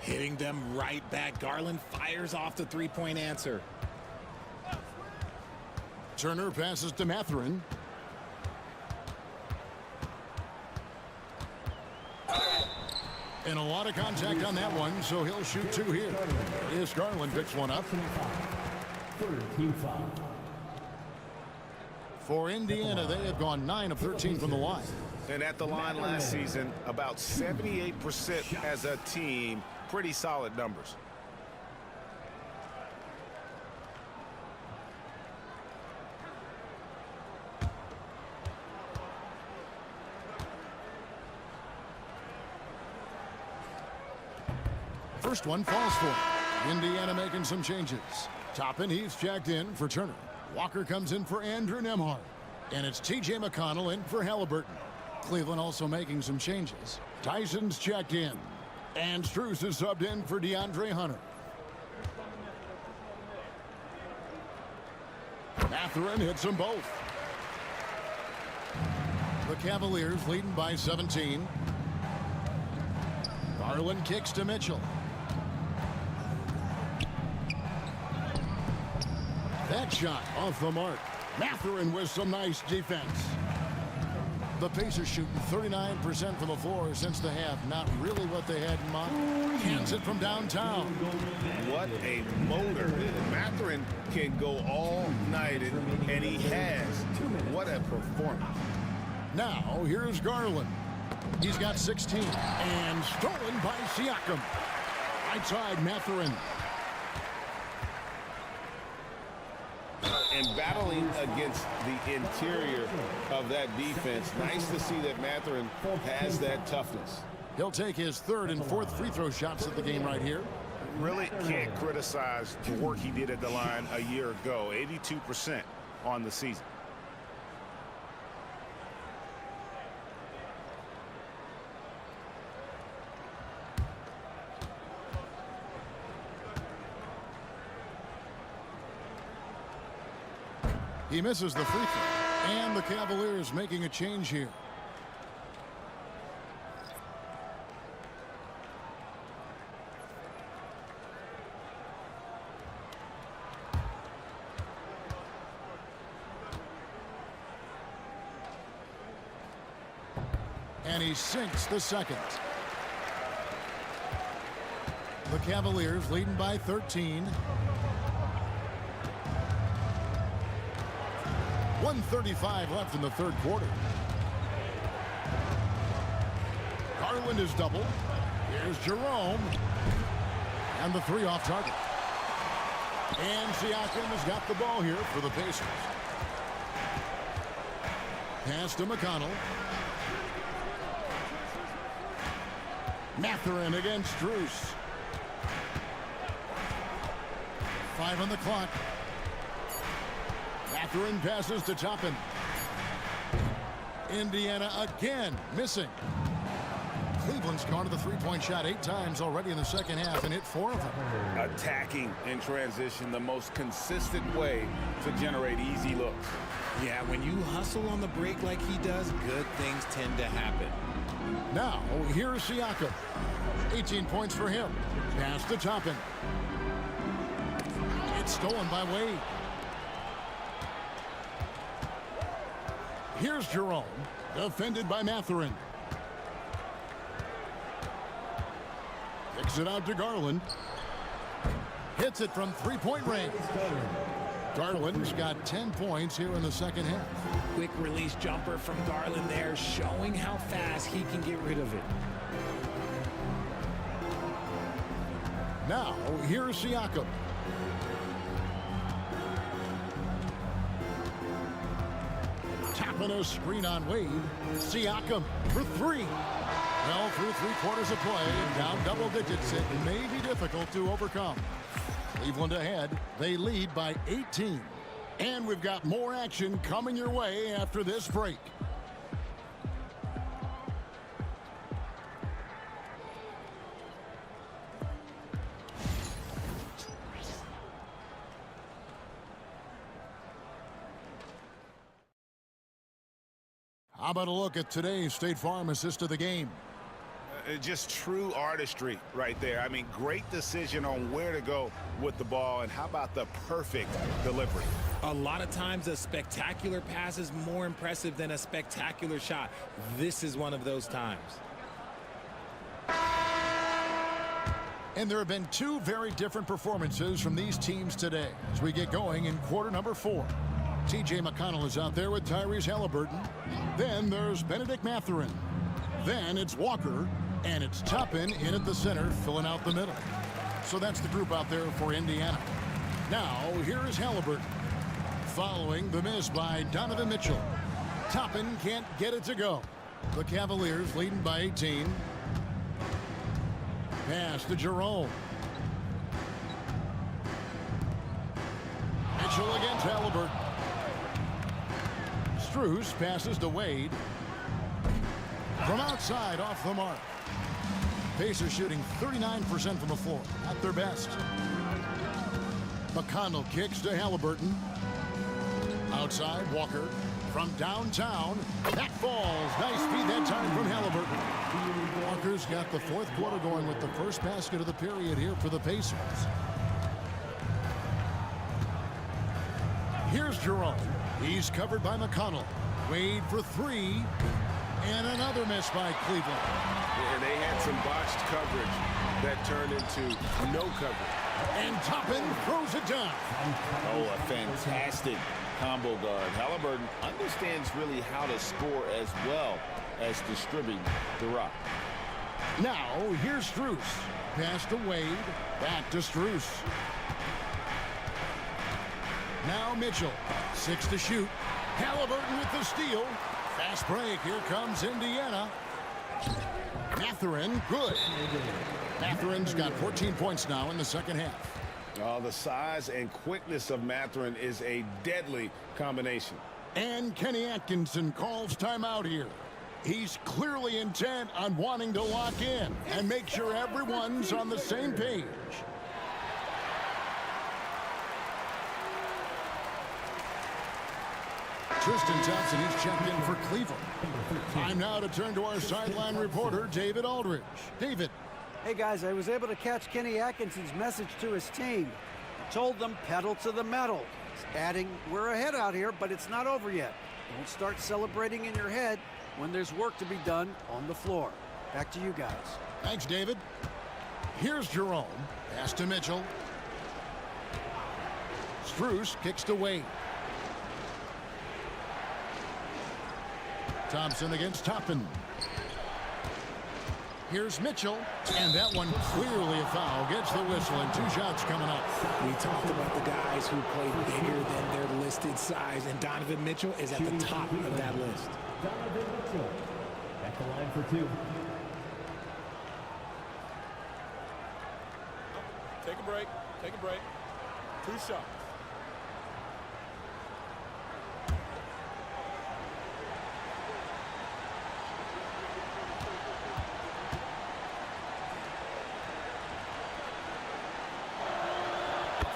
Hitting them right back. Garland fires off the three-point answer. Turner passes to Mathurin. And a lot of contact on that one, so he'll shoot 2 here. Here's Garland, picks one up. For Indiana, they have gone 9 of 13 from the line. And at the line last season, about 78% as a team. Pretty solid numbers. First one falls for him. Indiana making some changes. Toppin, he's checked in for Turner. Walker comes in for Andrew Nembhard. And it's T.J. McConnell in for Halliburton. Cleveland also making some changes. Tyson's checked in. And Strus is subbed in for DeAndre Hunter. Mathurin hits them both. The Cavaliers leading by 17. Garland kicks to Mitchell. That shot off the mark. Mathurin with some nice defense. The Pacers shooting 39% from the floor since the half. Not really what they had in mind. Hands it from downtown. What a motor. Mathurin can go all night, and he has. What a performance. Now, here's Garland. He's got 16. And stolen by Siakam. Right side, Mathurin. And battling against the interior of that defense. Nice to see that Mathurin has that toughness. He'll take his 3rd and 4th free throw shots of the game right here. Really can't criticize the work he did at the line a year ago. 82% on the season. He misses the free throw. And the Cavaliers making a change here. And he sinks the second. The Cavaliers leading by 13. 1:35 left in the third quarter. Garland is doubled. Here's Jerome. And the three off target. And Siakam has got the ball here for the Pacers. Pass to McConnell. Mathurin against Strus. 5 on the clock. Mathurin passes to Toppin. Indiana again missing. Cleveland's gone to the three-point shot 8 times already in the second half and hit 4 of them. Attacking in transition, the most consistent way to generate easy looks. Yeah, when you hustle on the break like he does, good things tend to happen. Now, here's Siakam. 18 points for him. Pass to Toppin. It's stolen by Wade. Here's Jerome. Defended by Mathurin. Kicks it out to Garland. Hits it from three-point range. Garland's got 10 points here in the second half. Quick release jumper from Garland there, showing how fast he can get rid of it. Now, here's Siakam. Tapping a screen on Wade. Siakam for 3. Well, through 3 quarters of play, down double digits, it may be difficult to overcome. Cleveland ahead. They lead by 18. And we've got more action coming your way after this break. How about a look at today's State Farm assist of the game? Just true artistry right there. I mean, great decision on where to go with the ball, and how about the perfect delivery? A lot of times a spectacular pass is more impressive than a spectacular shot. This is one of those times. And there have been 2 very different performances from these teams today as we get going in quarter number 4. T.J. McConnell is out there with Tyrese Halliburton. Then there's Benedict Mathurin. Then it's Walker, and it's Toppin in at the center, filling out the middle. So that's the group out there for Indiana. Now, here is Halliburton. Following the miss by Donovan Mitchell. Toppin can't get it to go. The Cavaliers leading by 18. Pass to Jerome. Mitchell against Halliburton. Strus passes to Wade. From outside, off the mark. Pacers shooting 39% from the floor, at their best. McConnell kicks to Halliburton. Outside, Walker. From downtown, that falls. Nice speed that time from Halliburton. Walker's got the 4th quarter going with the first basket of the period here for the Pacers. Here's Jerome. He's covered by McConnell. Wade for 3. And another miss by Cleveland. Yeah, they had some botched coverage that turned into no coverage. And Toppin throws it down. Oh, a fantastic combo guard. Halliburton understands really how to score as well as distribute the rock. Now, here's Strus. Pass to Wade. Back to Strus. Now Mitchell. 6 to shoot. Halliburton with the steal. Fast break. Here comes Indiana. Mathurin, good. Mathurin's got 14 points now in the second half. Oh, the size and quickness of Mathurin is a deadly combination. And Kenny Atkinson calls timeout here. He's clearly intent on wanting to lock in and make sure everyone's on the same page. Tristan Thompson, he's checked in for Cleveland. Time now to turn to our sideline reporter, David Aldridge. David. Hey, guys, I was able to catch Kenny Atkinson's message to his team. He told them pedal to the metal. He's adding, we're ahead out here, but it's not over yet. Don't start celebrating in your head when there's work to be done on the floor. Back to you guys. Thanks, David. Here's Jerome. Pass to Mitchell. Strus kicks to Wade. Thompson against Toppin. Here's Mitchell, and that one clearly a foul. Gets the whistle, and 2 shots coming up. We talked about the guys who play bigger than their listed size, and Donovan Mitchell is at the top of that list. Donovan Mitchell at the line for 2. Take a break. Take a break. 2 shots.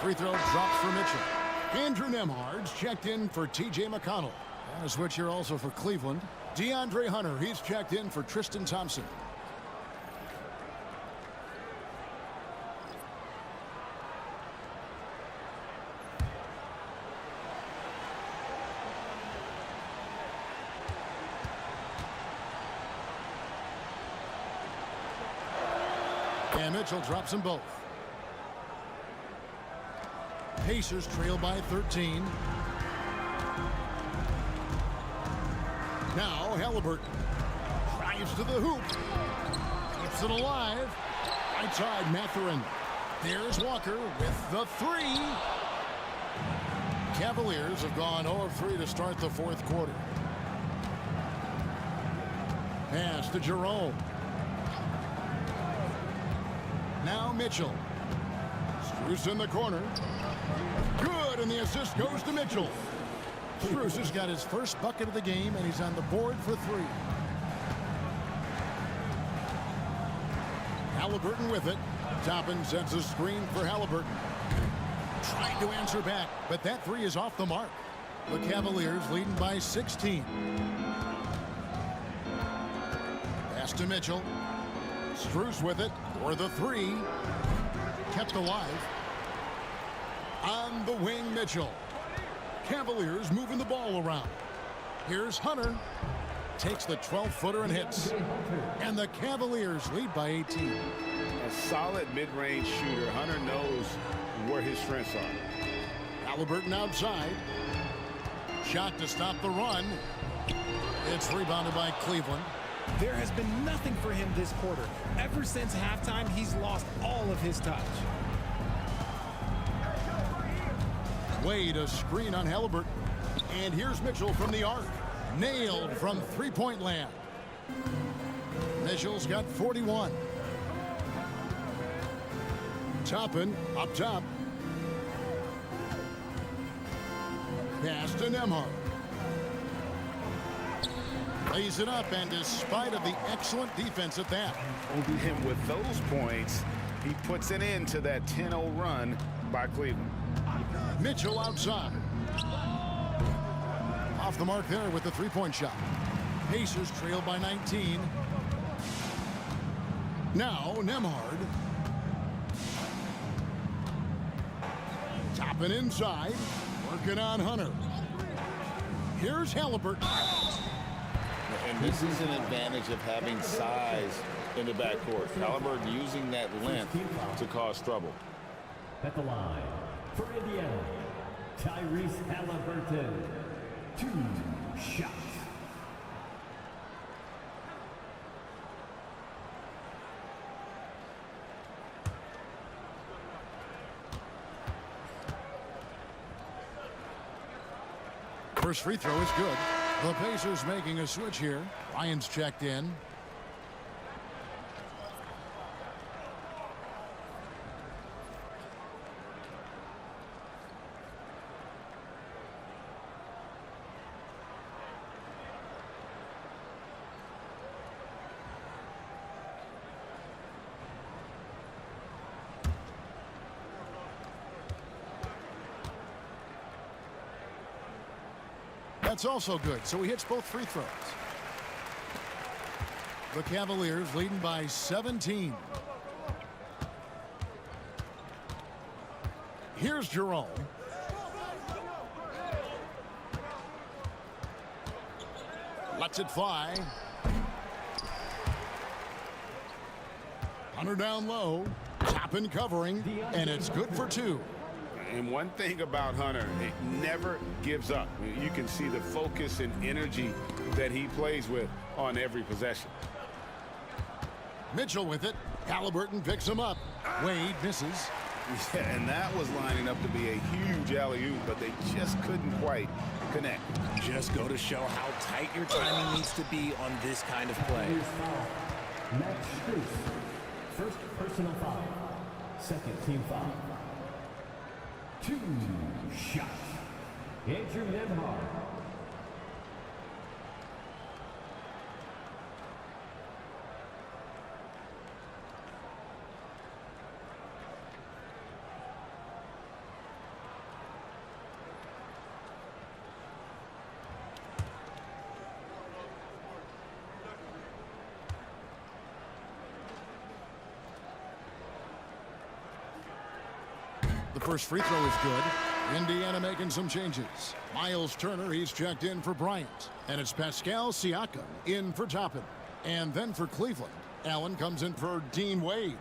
Free throw drops for Mitchell. Andrew Nembhard's checked in for T.J. McConnell. And a switch here also for Cleveland. DeAndre Hunter, he's checked in for Tristan Thompson. And Mitchell drops them both. Pacers trail by 13. Now Halliburton drives to the hoop. Keeps it alive. Right side, Mathurin. There's Walker with the 3. Cavaliers have gone 0 of 3 to start the 4th quarter. Pass to Jerome. Now Mitchell. Strus in the corner. Good, and the assist goes to Mitchell. Strus has got his first bucket of the game, and he's on the board for 3. Halliburton with it. Toppin sets a screen for Halliburton. Trying to answer back, but that 3 is off the mark. The Cavaliers leading by 16. Pass to Mitchell. Strus with it for the 3. Kept alive. On the wing, Mitchell. Cavaliers moving the ball around. Here's Hunter. Takes the 12-footer and hits. And the Cavaliers lead by 18. A solid mid-range shooter. Hunter knows where his strengths are. Halliburton outside. Shot to stop the run. It's rebounded by Cleveland. There has been nothing for him this quarter. Ever since halftime, he's lost all of his touch. Wade, a screen on Halliburton. And here's Mitchell from the arc. Nailed from 3-point land. Mitchell's got 41. Toppin up top. Pass to Nembhard. Lays it up, and despite of the excellent defense at that. And with those points, he puts an end to that 10-0 run by Cleveland. Mitchell outside. Off the mark there with the 3-point shot. Pacers trail by 19. Now Nembhard. Toppin inside. Working on Hunter. Here's Halliburton. And this is an advantage of having size in the backcourt. Halliburton using that length to cause trouble. At the line for Indiana, Tyrese Halliburton. 2 shots. First free throw is good. The Pacers making a switch here. Lyons checked in. That's also good, so he hits both free throws. The Cavaliers leading by 17. Here's Jerome. Lets it fly. Hunter down low. Top and covering. And it's good for 2. And one thing about Hunter, he never gives up. You can see the focus and energy that he plays with on every possession. Mitchell with it. Halliburton picks him up. Wade misses. Yeah, and that was lining up to be a huge alley-oop, but they just couldn't quite connect. Just go to show how tight your timing needs to be on this kind of play. Max Strus. First personal foul. Second team foul. 2 shots. Andrew Nemhard. The first free throw is good. Indiana making some changes. Miles Turner, he's checked in for Bryant. And it's Pascal Siakam in for Toppin. And then for Cleveland, Allen comes in for Dean Wade.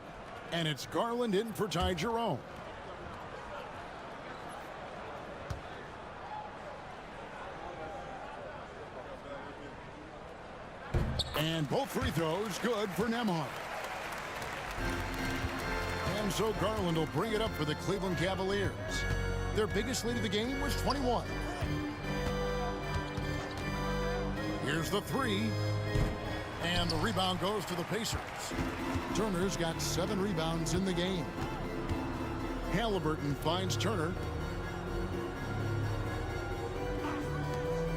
And it's Garland in for Ty Jerome. And both free throws good for Nemhard. And so Garland will bring it up for the Cleveland Cavaliers. Their biggest lead of the game was 21. Here's the 3. And the rebound goes to the Pacers. Turner's got 7 rebounds in the game. Halliburton finds Turner.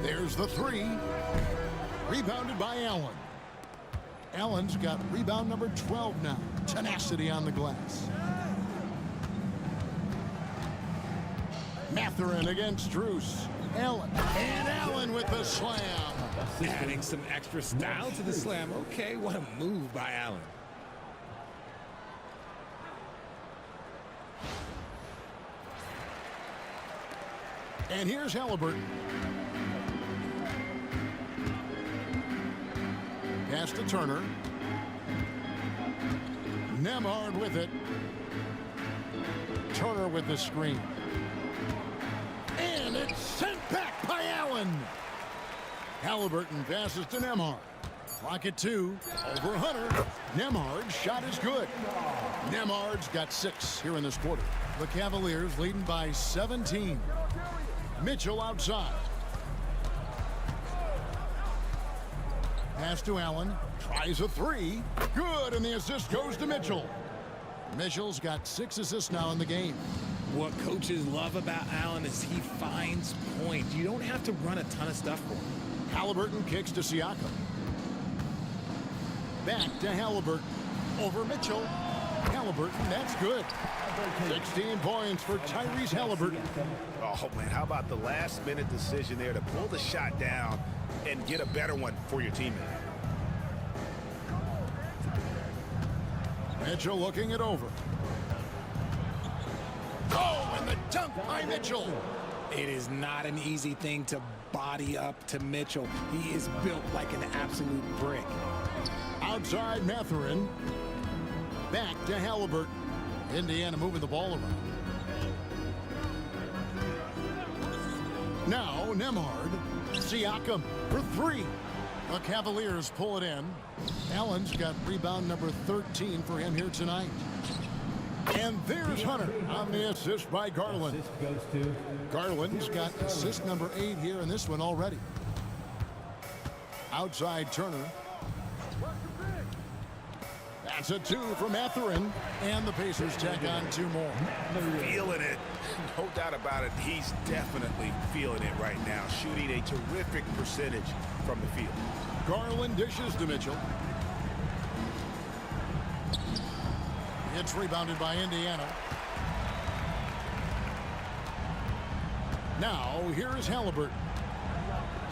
There's the 3. Rebounded by Allen. Allen's got rebound number 12 now. Tenacity on the glass. Mathurin against Strus. Allen. And Allen with the slam. Adding some extra style to the slam. Okay, what a move by Allen. And here's Halliburton. Pass to Turner. Nemhard with it. Turner with the screen. And it's sent back by Allen. Halliburton passes to Nemhard. Clock at 2. Over Hunter. Nemhard's shot is good. Nemhard's got 6 here in this quarter. The Cavaliers leading by 17. Mitchell outside. Pass to Allen. Tries a 3. Good, and the assist goes to Mitchell. Mitchell's got 6 assists now in the game. What coaches love about Allen is he finds points. You don't have to run a ton of stuff for him. Halliburton kicks to Siakam. Back to Halliburton. Over Mitchell. Halliburton, that's good. 16 points for Tyrese Halliburton. Oh, man, how about the last-minute decision there to pull the shot down and get a better one for your teammate? Mitchell looking it over. Oh, and the dunk by Mitchell. It is not an easy thing to body up to Mitchell. He is built like an absolute brick. Outside Mathurin. Back to Halliburton. Indiana moving the ball around. Now Nemhard. Siakam for 3. The Cavaliers pull it in. Allen's got rebound number 13 for him here tonight. And there's Hunter on the assist by Garland. Garland's got assist number 8 here in this one already. Outside Turner. That's a 2 from Mathurin. And the Pacers tack on 2 more. Feeling it. No doubt about it. He's definitely feeling it right now. Shooting a terrific percentage from the field. Garland dishes to Mitchell. It's rebounded by Indiana. Now, here is Halliburton.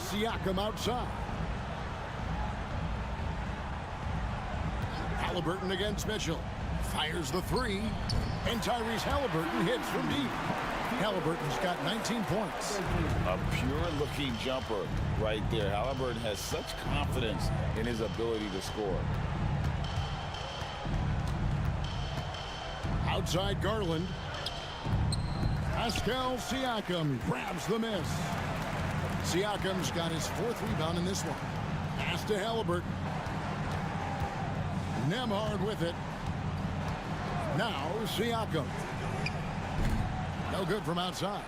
Siakam outside. Halliburton against Mitchell. Fires the three. And Tyrese Halliburton hits from deep. Halliburton's got 19 points. A pure-looking jumper right there. Halliburton has such confidence in his ability to score. Outside Garland. Pascal Siakam grabs the miss. Siakam's got his 4th rebound in this one. Pass to Halliburton. Nembhard with it. Now Siakam. No good from outside.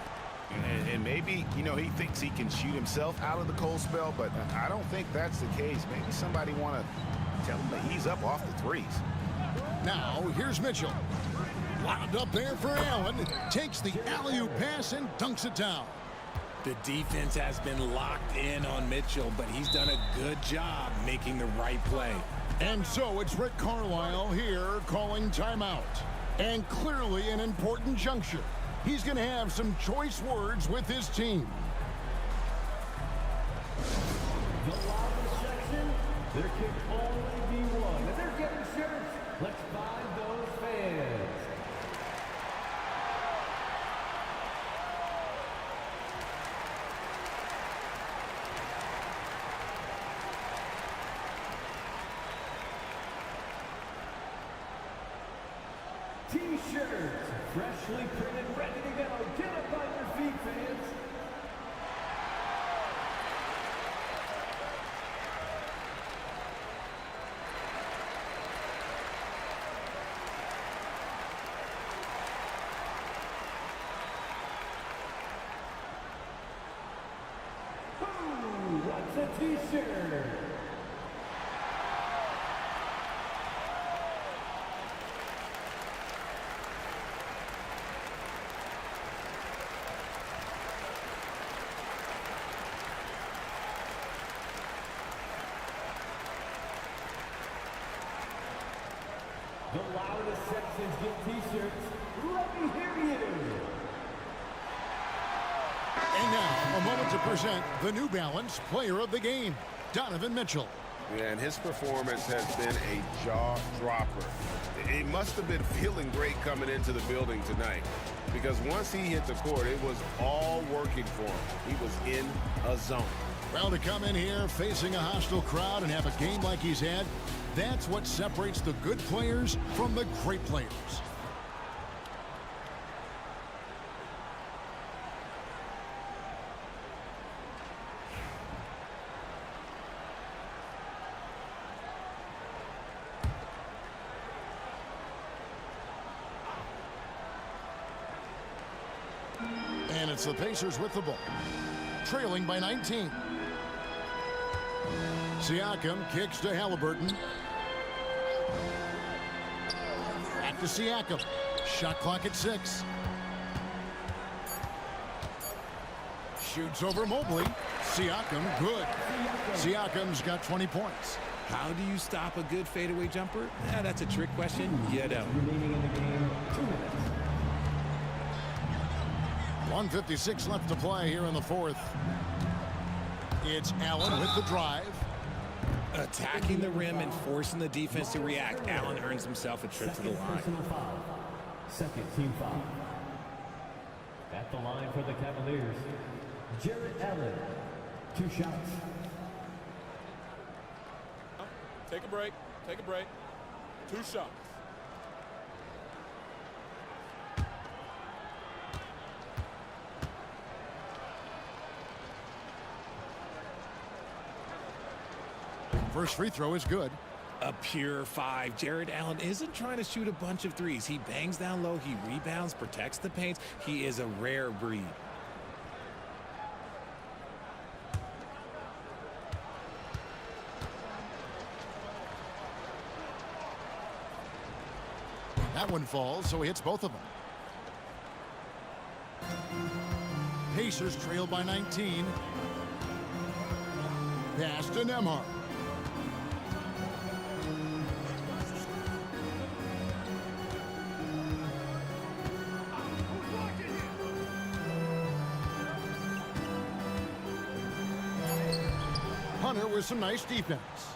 And maybe, you know, he thinks he can shoot himself out of the cold spell, but I don't think that's the case. Maybe somebody want to tell him that he's up off the threes. Now here's Mitchell. Wound up there for Allen. Takes the alley-oop pass and dunks it down. The defense has been locked in on Mitchell, but he's done a good job making the right play. And so it's Rick Carlisle here calling timeout. And clearly an important juncture. He's going to have some choice words with his team. The loudest section, there can only be one. And they're getting shirts. Let's find those fans. T-shirts, freshly printed, ready to go. Get up on your feet, fans. Ooh, what's a T-shirt? The loudest sections get T-shirts. Let me hear you. And now, a moment to present the New Balance Player of the Game, Donovan Mitchell. And his performance has been a jaw-dropper. He must have been feeling great coming into the building tonight, because once he hit the court, it was all working for him. He was in a zone. Well, to come in here facing a hostile crowd and have a game like he's had, that's what separates the good players from the great players. And it's the Pacers with the ball, trailing by 19. Siakam kicks to Halliburton. Back to Siakam. Shot clock at 6. Shoots over Mobley. Siakam, good. Siakam's got 20 points. How do you stop a good fadeaway jumper? That's a trick question. You don't. Remaining in the game, 2 minutes. 1:56 left to play here in the 4th. It's Allen with the drive. Attacking the rim and forcing the defense to react. Allen earns himself a trip to the line. Personal foul. Second team foul. At the line for the Cavaliers, Jarrett Allen. 2 shots. Take a break. Take a break. 2 shots. First free throw is good. A pure 5. Jared Allen isn't trying to shoot a bunch of threes. He bangs down low, he rebounds, protects the paint. He is a rare breed. That one falls, so he hits both of them. Pacers trail by 19. Pass to Nembhard. there was some nice defense.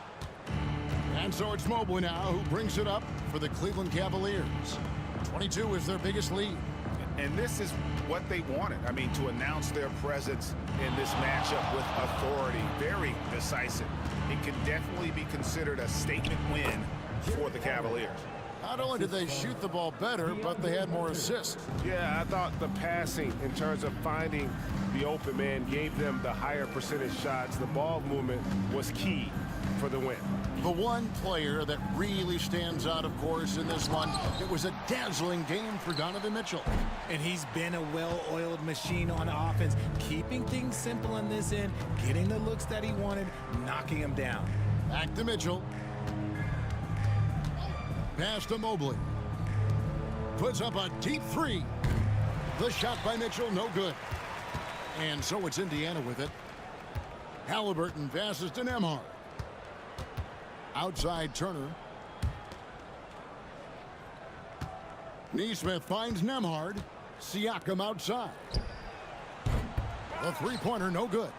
And so it's Mobley now who brings it up for the Cleveland Cavaliers. 22 is their biggest lead. And this is what they wanted. I mean, to announce their presence in this matchup with authority. Very decisive. It can definitely be considered a statement win for the Cavaliers. Not only did they shoot the ball better, but they had more assists. Yeah, I thought the passing in terms of finding the open man gave them the higher percentage shots. The ball movement was key for the win. The one player that really stands out, of course, in this one, it was a dazzling game for Donovan Mitchell. And he's been a well-oiled machine on offense, keeping things simple on this end, getting the looks that he wanted, knocking them down. Back to Mitchell. Pass to Mobley. Puts up a deep three. The shot by Mitchell, no good. And so it's Indiana with it. Halliburton passes to Nembhard. Outside Turner. Neesmith finds Nembhard. Siakam outside. The three-pointer, no good.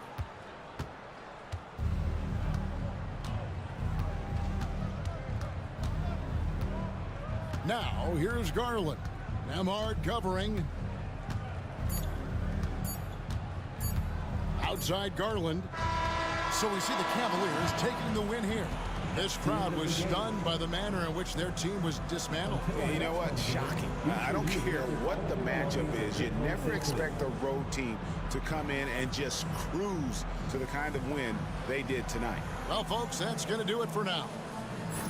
Now, here's Garland. Nembhard covering. Outside Garland. So we see the Cavaliers taking the win here. This crowd was stunned by the manner in which their team was dismantled. You know what? Shocking. I don't care what the matchup is. You never expect a road team to come in and just cruise to the kind of win they did tonight. Well, folks, that's going to do it for now.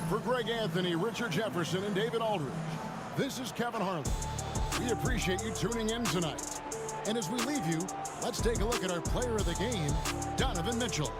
For Greg Anthony, Richard Jefferson, and David Aldridge, this is Kevin Harlan. We appreciate you tuning in tonight. And as we leave you, let's take a look at our player of the game, Donovan Mitchell.